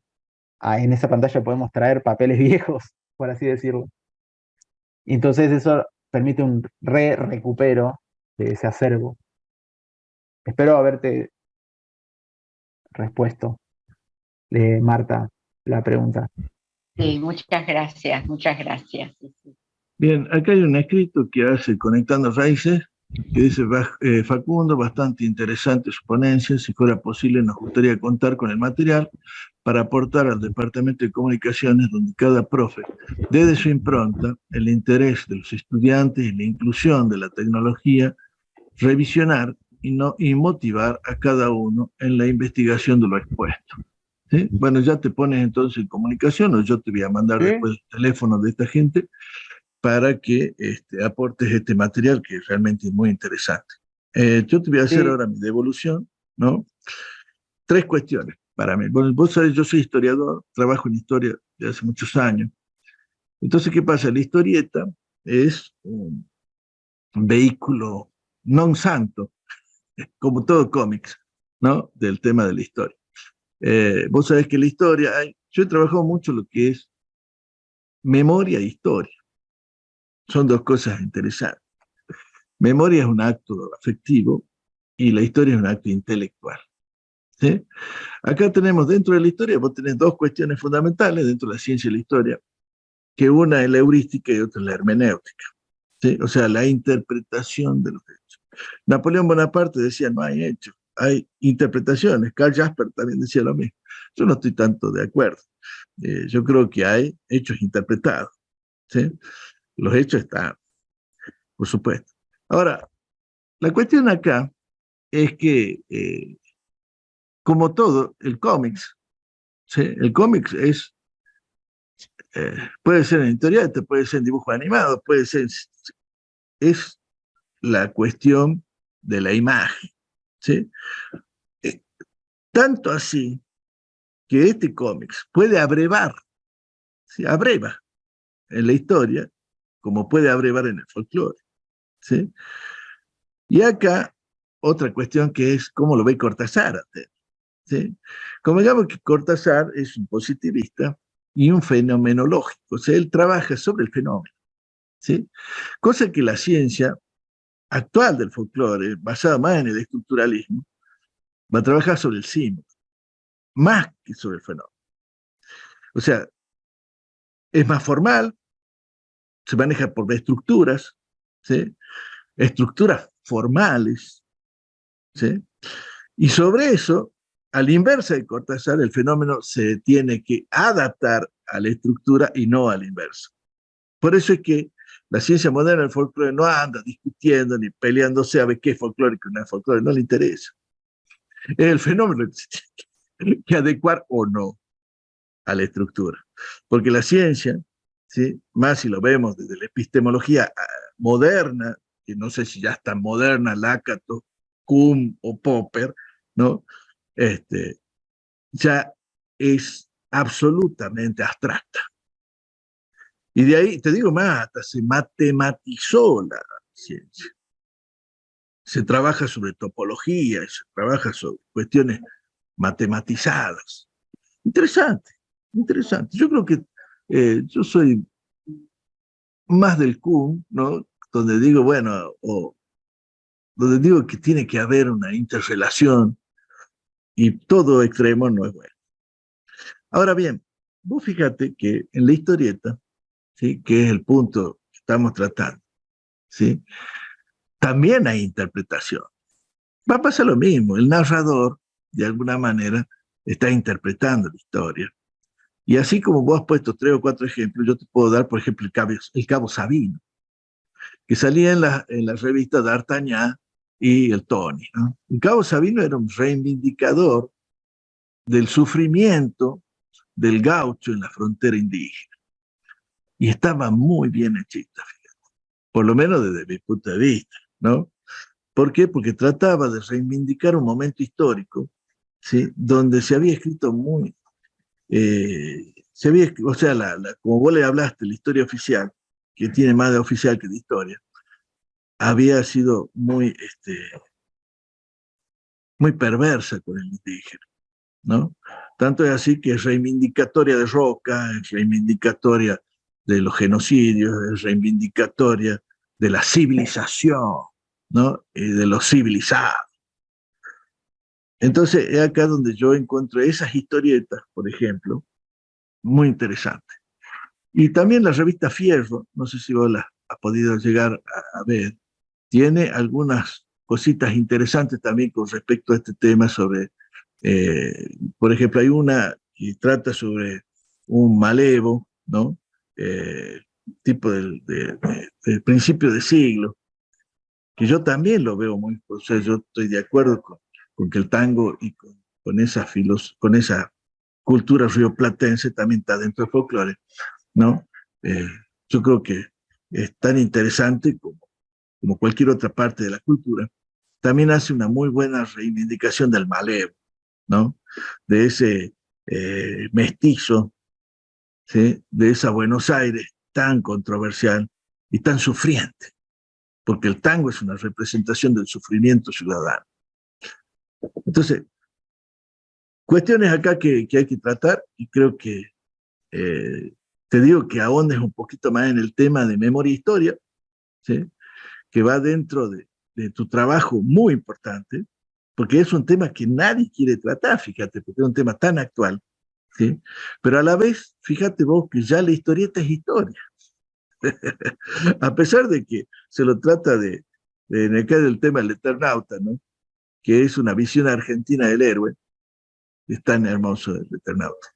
en esa pantalla podemos traer papeles viejos, por así decirlo. Y entonces eso permite un recupero de ese acervo. Espero haberte respuesto, Marta, la pregunta. Sí, muchas gracias, muchas gracias. Bien, acá hay un escrito que hace Conectando Raíces, que dice Facundo, bastante interesante su ponencia, si fuera posible nos gustaría contar con el material para aportar al Departamento de Comunicaciones, donde cada profe, desde su impronta, el interés de los estudiantes y la inclusión de la tecnología, revisionar y motivar a cada uno en la investigación de lo expuesto. ¿Sí? Bueno, ya te pones entonces en comunicación, o yo te voy a mandar después el teléfono de esta gente para que aportes este material que realmente es muy interesante. Yo te voy a hacer ahora mi devolución, ¿no? 3 cuestiones para mí. Bueno, vos sabés, yo soy historiador, trabajo en historia de hace muchos años. Entonces, ¿qué pasa? La historieta es un vehículo non santo, como todo cómics, ¿no? Del tema de la historia. Vos sabés que la historia, yo he trabajado mucho lo que es memoria e historia. Son 2 cosas interesantes. Memoria es un acto afectivo y la historia es un acto intelectual. ¿Sí? Acá tenemos dentro de la historia, vos tenés 2 cuestiones fundamentales dentro de la ciencia y la historia, que una es la heurística y otra es la hermenéutica. ¿Sí? O sea, la interpretación de los hechos. Napoleón Bonaparte decía, no hay hechos, hay interpretaciones. Karl Jasper también decía lo mismo. Yo no estoy tanto de acuerdo. Yo creo que hay hechos interpretados. ¿Sí? Los hechos están, por supuesto. Ahora, la cuestión acá es que, como todo, el cómics, ¿sí? El cómics puede ser en historieta, puede ser en dibujo animado, puede ser, es la cuestión de la imagen, ¿sí? Tanto así que este cómics puede abrevar, ¿sí? Abreva en la historia, como puede abrevar en el folclore, ¿sí? Y acá, otra cuestión que es cómo lo ve Cortázar, ¿sí? Como digamos que Cortázar es un positivista y un fenomenológico, o sea, él trabaja sobre el fenómeno, ¿sí? Cosa que la ciencia actual del folclore, basada más en el estructuralismo, va a trabajar sobre el símbolo, más que sobre el fenómeno. O sea, es más formal, se maneja por estructuras, ¿sí? Estructuras formales, ¿sí? Y sobre eso, a la inversa de Cortázar, el fenómeno se tiene que adaptar a la estructura y no al inverso. Por eso es que la ciencia moderna del folclore no anda discutiendo ni peleándose a ver qué es folclórico y no es folclore, no le interesa. Es el fenómeno que se tiene que adecuar o no a la estructura. Porque la ciencia, ¿sí? Más si lo vemos desde la epistemología moderna, que no sé si ya está moderna, Lakatos, Kuhn o Popper, ¿no? Ya es absolutamente abstracta. Y de ahí, te digo más, hasta se matematizó la ciencia. Se trabaja sobre topología, se trabaja sobre cuestiones matematizadas. Interesante, interesante. Yo creo que yo soy más del Kuhn, ¿no? Donde digo, bueno, donde digo que tiene que haber una interrelación y todo extremo no es bueno. Ahora bien, vos fíjate que en la historieta, ¿sí? Que es el punto que estamos tratando, ¿sí? También hay interpretación. Va a pasar lo mismo, el narrador, de alguna manera, está interpretando la historia. Y así como vos has puesto 3 o 4 ejemplos, yo te puedo dar, por ejemplo, el Cabo Sabino, que salía en la revista D'Artagnan y el Tony, ¿no? El Cabo Sabino era un reivindicador del sufrimiento del gaucho en la frontera indígena. Y estaba muy bien hechita, fíjate, por lo menos desde mi punto de vista, ¿no? ¿Por qué? Porque trataba de reivindicar un momento histórico, ¿sí? Donde se había escrito muy, o sea, como vos le hablaste, la historia oficial, que tiene más de oficial que de historia, había sido muy perversa con el indígena, ¿no? Tanto es así que es reivindicatoria de Roca, es reivindicatoria de los genocidios, es reivindicatoria de la civilización, ¿no? Y de los civilizados. Entonces, es acá donde yo encuentro esas historietas, por ejemplo, muy interesantes. Y también la revista Fierro, no sé si vos la has podido llegar a ver, tiene algunas cositas interesantes también con respecto a este tema sobre, por ejemplo, hay una que trata sobre un malevo, ¿no? Tipo del principio de siglo, que yo también lo veo muy, o sea, yo estoy de acuerdo con que el tango y con esa cultura rioplatense también está dentro del folclore, ¿no? Eh, yo creo que es tan interesante como cualquier otra parte de la cultura. También hace una muy buena reivindicación del malevo, ¿no? De ese mestizo, ¿sí? De esa Buenos Aires tan controversial y tan sufriente, porque el tango es una representación del sufrimiento ciudadano. Entonces, cuestiones acá que hay que tratar, y creo que te digo que ahondes un poquito más en el tema de memoria e historia, ¿sí? Que va dentro de tu trabajo muy importante, porque es un tema que nadie quiere tratar, fíjate, porque es un tema tan actual, ¿sí? Pero a la vez, fíjate vos que ya la historieta es historia. A pesar de que se lo trata en el caso del tema del Eternauta, ¿no? Que es una visión argentina del héroe, es tan hermoso el Eternauta.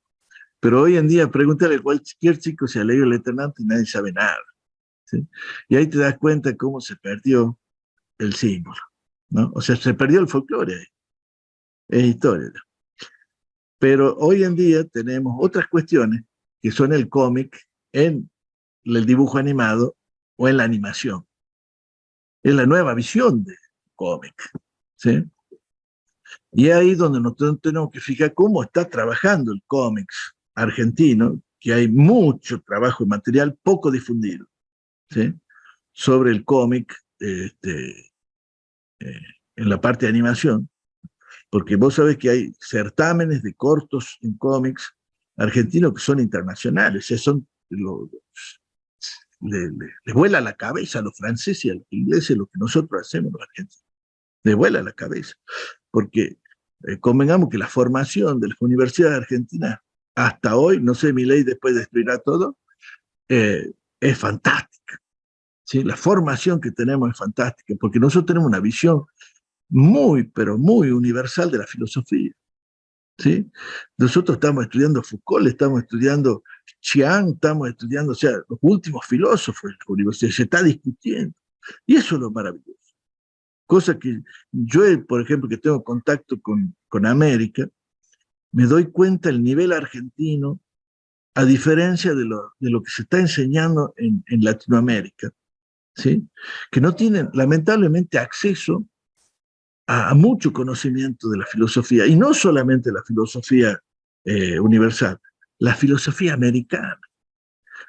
Pero hoy en día, pregúntale a cualquier chico si ha leído el Eternauta y nadie sabe nada, ¿sí? Y ahí te das cuenta cómo se perdió el símbolo, ¿no? O sea, se perdió el folclore, es historia. Pero hoy en día tenemos otras cuestiones que son el cómic en el dibujo animado o en la animación. Es la nueva visión del cómic, ¿sí? Y es ahí donde nosotros tenemos que fijar cómo está trabajando el cómic argentino, que hay mucho trabajo y material poco difundido, ¿sí? Sobre el cómic en la parte de animación, porque vos sabés que hay certámenes de cortos en cómics argentinos que son internacionales, o sea, les vuela la cabeza a los franceses y a los ingleses lo que nosotros hacemos los argentinos, les vuela la cabeza, porque convengamos que la formación de las universidades argentinas hasta hoy, no sé, Milei después destruirá todo, es fantástica, ¿sí? La formación que tenemos es fantástica, porque nosotros tenemos una visión muy, pero muy universal de la filosofía, ¿sí? Nosotros estamos estudiando Foucault, estamos estudiando Chiang, estamos estudiando, o sea, los últimos filósofos de la universidad, se está discutiendo. Y eso es lo maravilloso. Cosa que yo, por ejemplo, que tengo contacto con América, me doy cuenta del nivel argentino, a diferencia de lo que se está enseñando en Latinoamérica, ¿sí? Que no tienen, lamentablemente, acceso a mucho conocimiento de la filosofía, y no solamente la filosofía universal, la filosofía americana.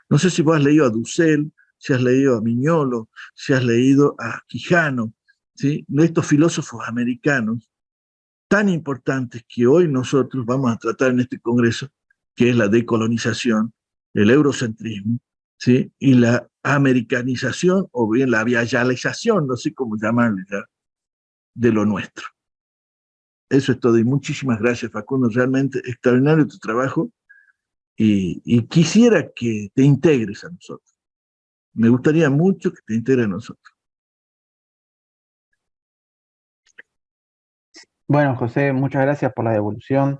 No sé si vos has leído a Dussel, si has leído a Mignolo, si has leído a Quijano, ¿sí? Estos filósofos americanos tan importantes que hoy nosotros vamos a tratar en este congreso, que es la decolonización, el eurocentrismo, ¿sí? Y la americanización, o bien la viayalización, no sé cómo llamarle ya, de lo nuestro. Eso es todo y muchísimas gracias, Facundo, realmente extraordinario tu trabajo y quisiera que te integres a nosotros. Me gustaría mucho que te integres a nosotros. Bueno, José, muchas gracias por la devolución.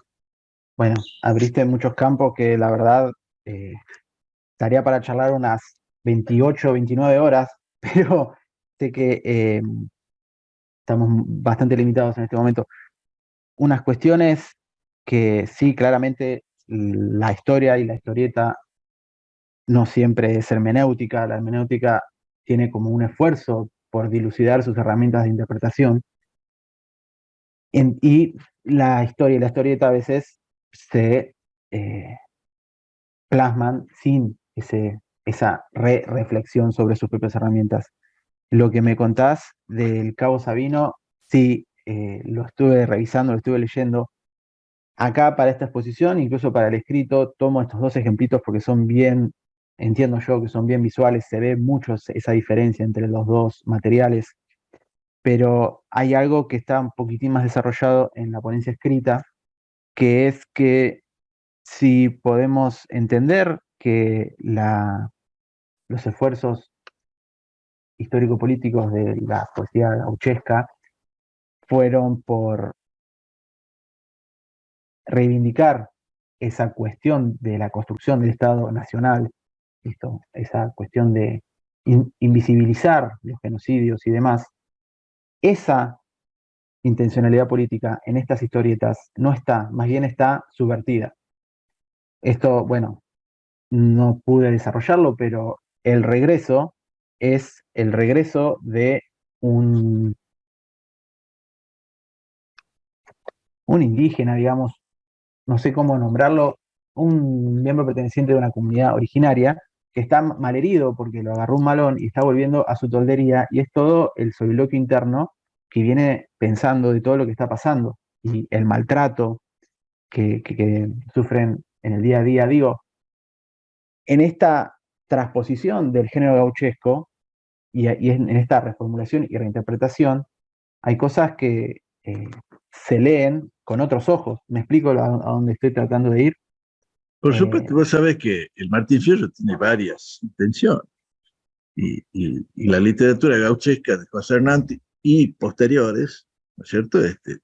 Bueno, abriste muchos campos que la verdad estaría para charlar unas 28 o 29 horas, pero sé que estamos bastante limitados en este momento. Unas cuestiones que sí, claramente la historia y la historieta no siempre es hermenéutica. La hermenéutica tiene como un esfuerzo por dilucidar sus herramientas de interpretación. Y la historia y la historieta a veces se plasman sin esa reflexión sobre sus propias herramientas. Lo que me contás del Cabo Sabino, sí, lo estuve revisando, lo estuve leyendo. Acá para esta exposición, incluso para el escrito, tomo estos dos ejemplitos porque son bien, entiendo yo que son bien visuales, se ve mucho esa diferencia entre los dos materiales, pero hay algo que está un poquitín más desarrollado en la ponencia escrita, que es que si podemos entender que los esfuerzos histórico-políticos de la poesía gauchesca fueron por reivindicar esa cuestión de la construcción del Estado Nacional, esa cuestión de invisibilizar los genocidios y demás, esa intencionalidad política en estas historietas no está, más bien está subvertida. Esto, bueno, no pude desarrollarlo, pero el regreso es el regreso de un indígena, digamos, no sé cómo nombrarlo, un miembro perteneciente de una comunidad originaria que está malherido porque lo agarró un malón y está volviendo a su toldería, y es todo el soliloquio interno que viene pensando de todo lo que está pasando y el maltrato que sufren en el día a día. Digo, en esta transposición del género gauchesco y en esta reformulación y reinterpretación, hay cosas que se leen con otros ojos. ¿Me explico a dónde estoy tratando de ir? Por supuesto, vos sabés que el Martín Fierro tiene varias intenciones. Y la literatura gauchesca de José Hernández y posteriores, ¿no es cierto?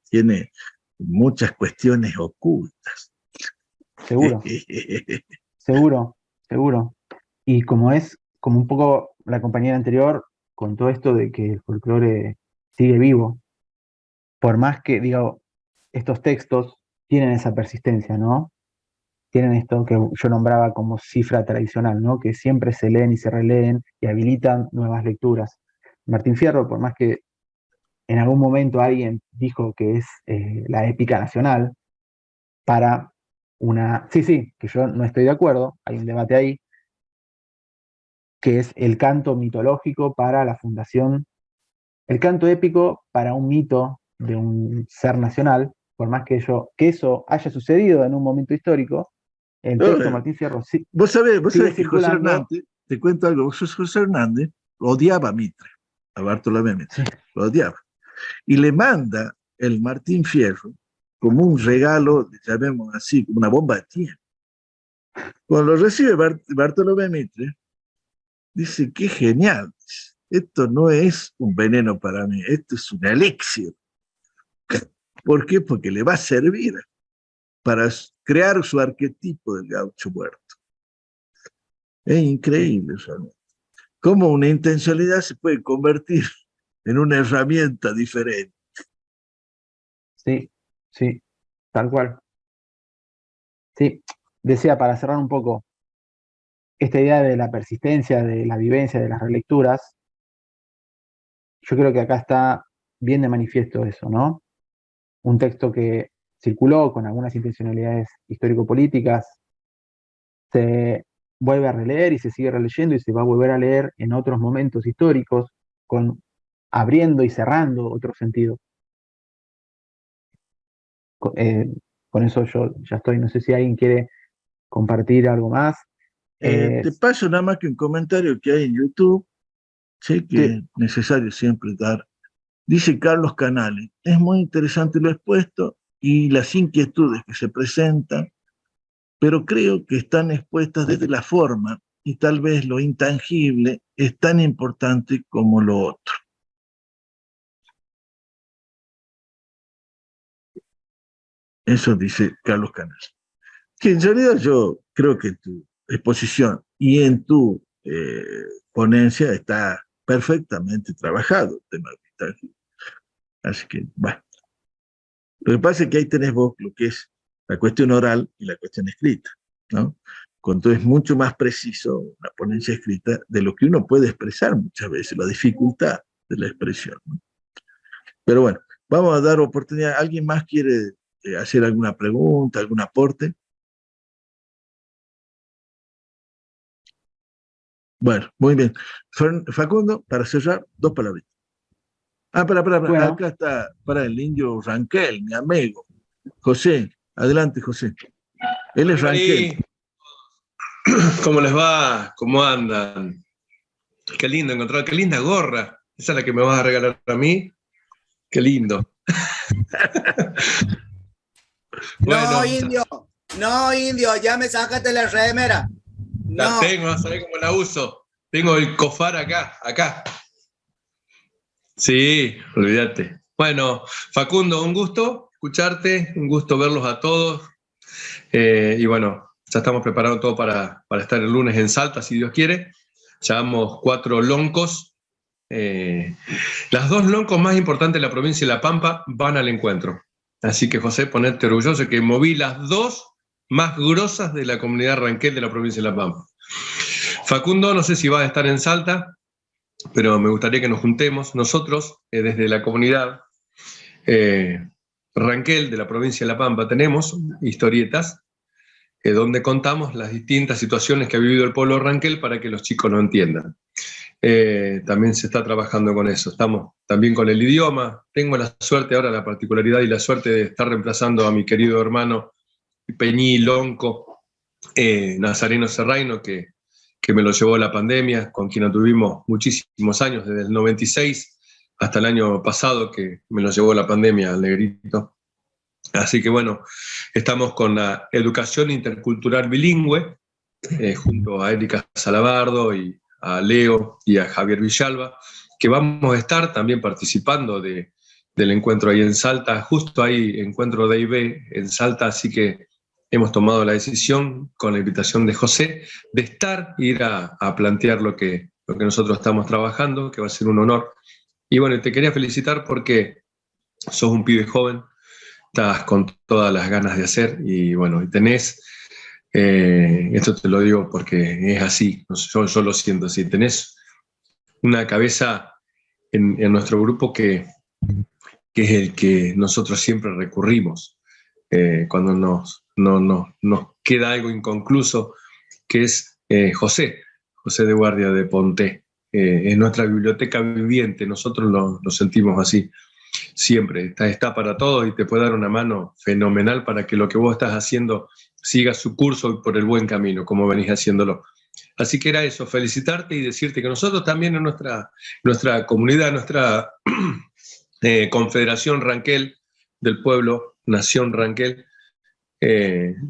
Tiene muchas cuestiones ocultas. Seguro, seguro, seguro. Y como es, como un poco la compañera anterior, con todo esto de que el folclore sigue vivo, por más que, digo, estos textos tienen esa persistencia, ¿no? Tienen esto que yo nombraba como cifra tradicional, ¿no? Que siempre se leen y se releen y habilitan nuevas lecturas. Martín Fierro, por más que en algún momento alguien dijo que es la épica nacional, para una... Sí, sí, que yo no estoy de acuerdo, hay un debate ahí, que es el canto mitológico para la fundación, el canto épico para un mito de un ser nacional, por más que eso haya sucedido en un momento histórico, el No, texto Martín Fierro vos sigue sabés que José circulando. Hernández, te cuento algo, José Hernández odiaba a Mitre, a Bartolomé Mitre, Sí, lo odiaba. Y le manda el Martín Fierro como un regalo, llamemos así, como una bomba de tiempo. Cuando lo recibe Bartolomé Mitre, dice, qué genial, esto no es un veneno para mí, esto es un elixir. ¿Por qué? Porque le va a servir para crear su arquetipo del gaucho muerto. Es increíble, realmente. Cómo una intencionalidad se puede convertir en una herramienta diferente. sí, sí, tal cual. Sí, decía, para cerrar un poco, esta idea de la persistencia, de la vivencia, de las relecturas, yo creo que acá está bien de manifiesto eso, ¿no? Un texto que circuló con algunas intencionalidades histórico-políticas, se vuelve a releer y se sigue releyendo y se va a volver a leer en otros momentos históricos, abriendo y cerrando otro sentido. Eh, con eso yo ya estoy, no sé si alguien quiere compartir algo más. Te paso nada más que un comentario que hay en YouTube, sé que Sí, es necesario siempre dar. Dice Carlos Canales, es muy interesante lo expuesto y las inquietudes que se presentan, pero creo que están expuestas desde la forma y tal vez lo intangible es tan importante como lo otro. Eso dice Carlos Canales. Que en realidad yo creo que en tu exposición y en tu ponencia está perfectamente trabajado el tema del intangible. Así que, bueno. Lo que pasa es que ahí tenés vos lo que es la cuestión oral y la cuestión escrita, ¿no? Cuando es mucho más preciso una ponencia escrita de lo que uno puede expresar muchas veces, la dificultad de la expresión, ¿no? Pero bueno, vamos a dar oportunidad. ¿Alguien más quiere hacer alguna pregunta, algún aporte? Bueno, muy bien. Facundo, para cerrar, 2 palabritas. Para, Bueno. acá está, para el indio Ranquel, mi amigo. José, adelante, José. Él es Ranquel. ¿Cómo les va? ¿Cómo andan? Qué lindo encontrar, qué linda gorra. ¿Esa es la que me vas a regalar a mí? Qué lindo. Bueno, no, indio, ya me sácate la remera. La No. tengo, vas a ver cómo la uso. Tengo el cofar acá. Sí, olvídate. Bueno, Facundo, un gusto escucharte, un gusto verlos a todos. Y bueno, ya estamos preparando todo para estar el lunes en Salta, si Dios quiere. Llevamos 4 loncos. Las 2 loncos más importantes de la provincia de La Pampa van al encuentro. Así que, José, ponete orgulloso que moví las 2 más grosas de la comunidad Ranquel de la provincia de La Pampa. Facundo, no sé si va a estar en Salta, pero me gustaría que nos juntemos nosotros, desde la comunidad Ranquel de la provincia de La Pampa, tenemos historietas donde contamos las distintas situaciones que ha vivido el pueblo Ranquel para que los chicos lo entiendan. También se está trabajando con eso. Estamos también con el idioma. Tengo la suerte ahora, la particularidad y la suerte de estar reemplazando a mi querido hermano Peñí Lonco, Nazareno Serraino, que me lo llevó la pandemia, con quien tuvimos muchísimos años, desde el 96 hasta el año pasado, que me lo llevó la pandemia, al negrito. Así que bueno, estamos con la educación intercultural bilingüe, junto a Erika Salabardo y a Leo y a Javier Villalba, que vamos a estar también participando del encuentro ahí en Salta. Justo hay encuentro de IB en Salta, así que hemos tomado la decisión, con la invitación de José, de estar, ir a plantear lo que nosotros estamos trabajando, que va a ser un honor. Y bueno, te quería felicitar porque sos un pibe joven, estás con todas las ganas de hacer y bueno, y tenés, esto te lo digo porque es así, yo lo siento así, tenés una cabeza en nuestro grupo que es el que nosotros siempre recurrimos cuando nos queda algo inconcluso, que es José de Guardia de Ponté. Es nuestra biblioteca viviente, nosotros lo sentimos así. Siempre está para todo y te puede dar una mano fenomenal para que lo que vos estás haciendo siga su curso por el buen camino, como venís haciéndolo. Así que era eso, felicitarte y decirte que nosotros también en nuestra comunidad, nuestra Confederación Ranquel del Pueblo, Nación Ranquel,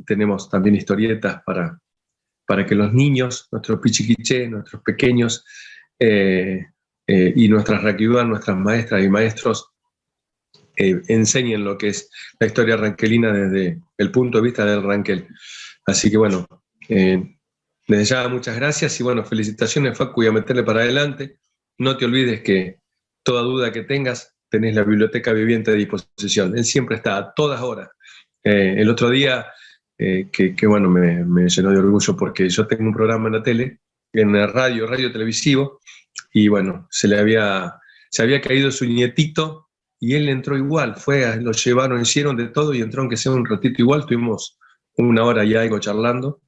tenemos también historietas para que los niños, nuestros pichiquiché, nuestros pequeños y nuestras raquiduas, nuestras maestras y maestros, enseñen lo que es la historia ranquelina desde el punto de vista del Ranquel. Así que bueno, desde ya muchas gracias y bueno, felicitaciones, Facu, y a meterle para adelante. No te olvides que toda duda que tengas, tenés la biblioteca viviente a disposición. Él siempre está a todas horas. El otro día, que bueno, me llenó de orgullo porque yo tengo un programa en la tele, en la radio televisivo, y bueno, se había caído su nietito, y él entró igual, lo llevaron, hicieron de todo y entró aunque sea un ratito igual, tuvimos 1 hora y algo charlando,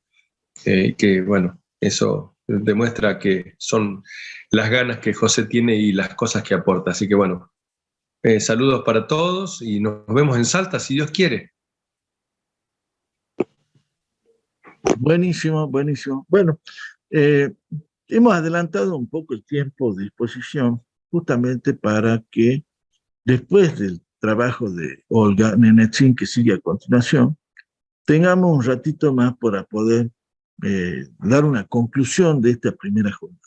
que bueno, eso demuestra que son las ganas que José tiene y las cosas que aporta. Así que bueno, saludos para todos y nos vemos en Salta si Dios quiere. Buenísimo. Bueno, hemos adelantado un poco el tiempo de exposición justamente para que después del trabajo de Olga Nenetzin, que sigue a continuación, tengamos un ratito más para poder dar una conclusión de esta primera jornada.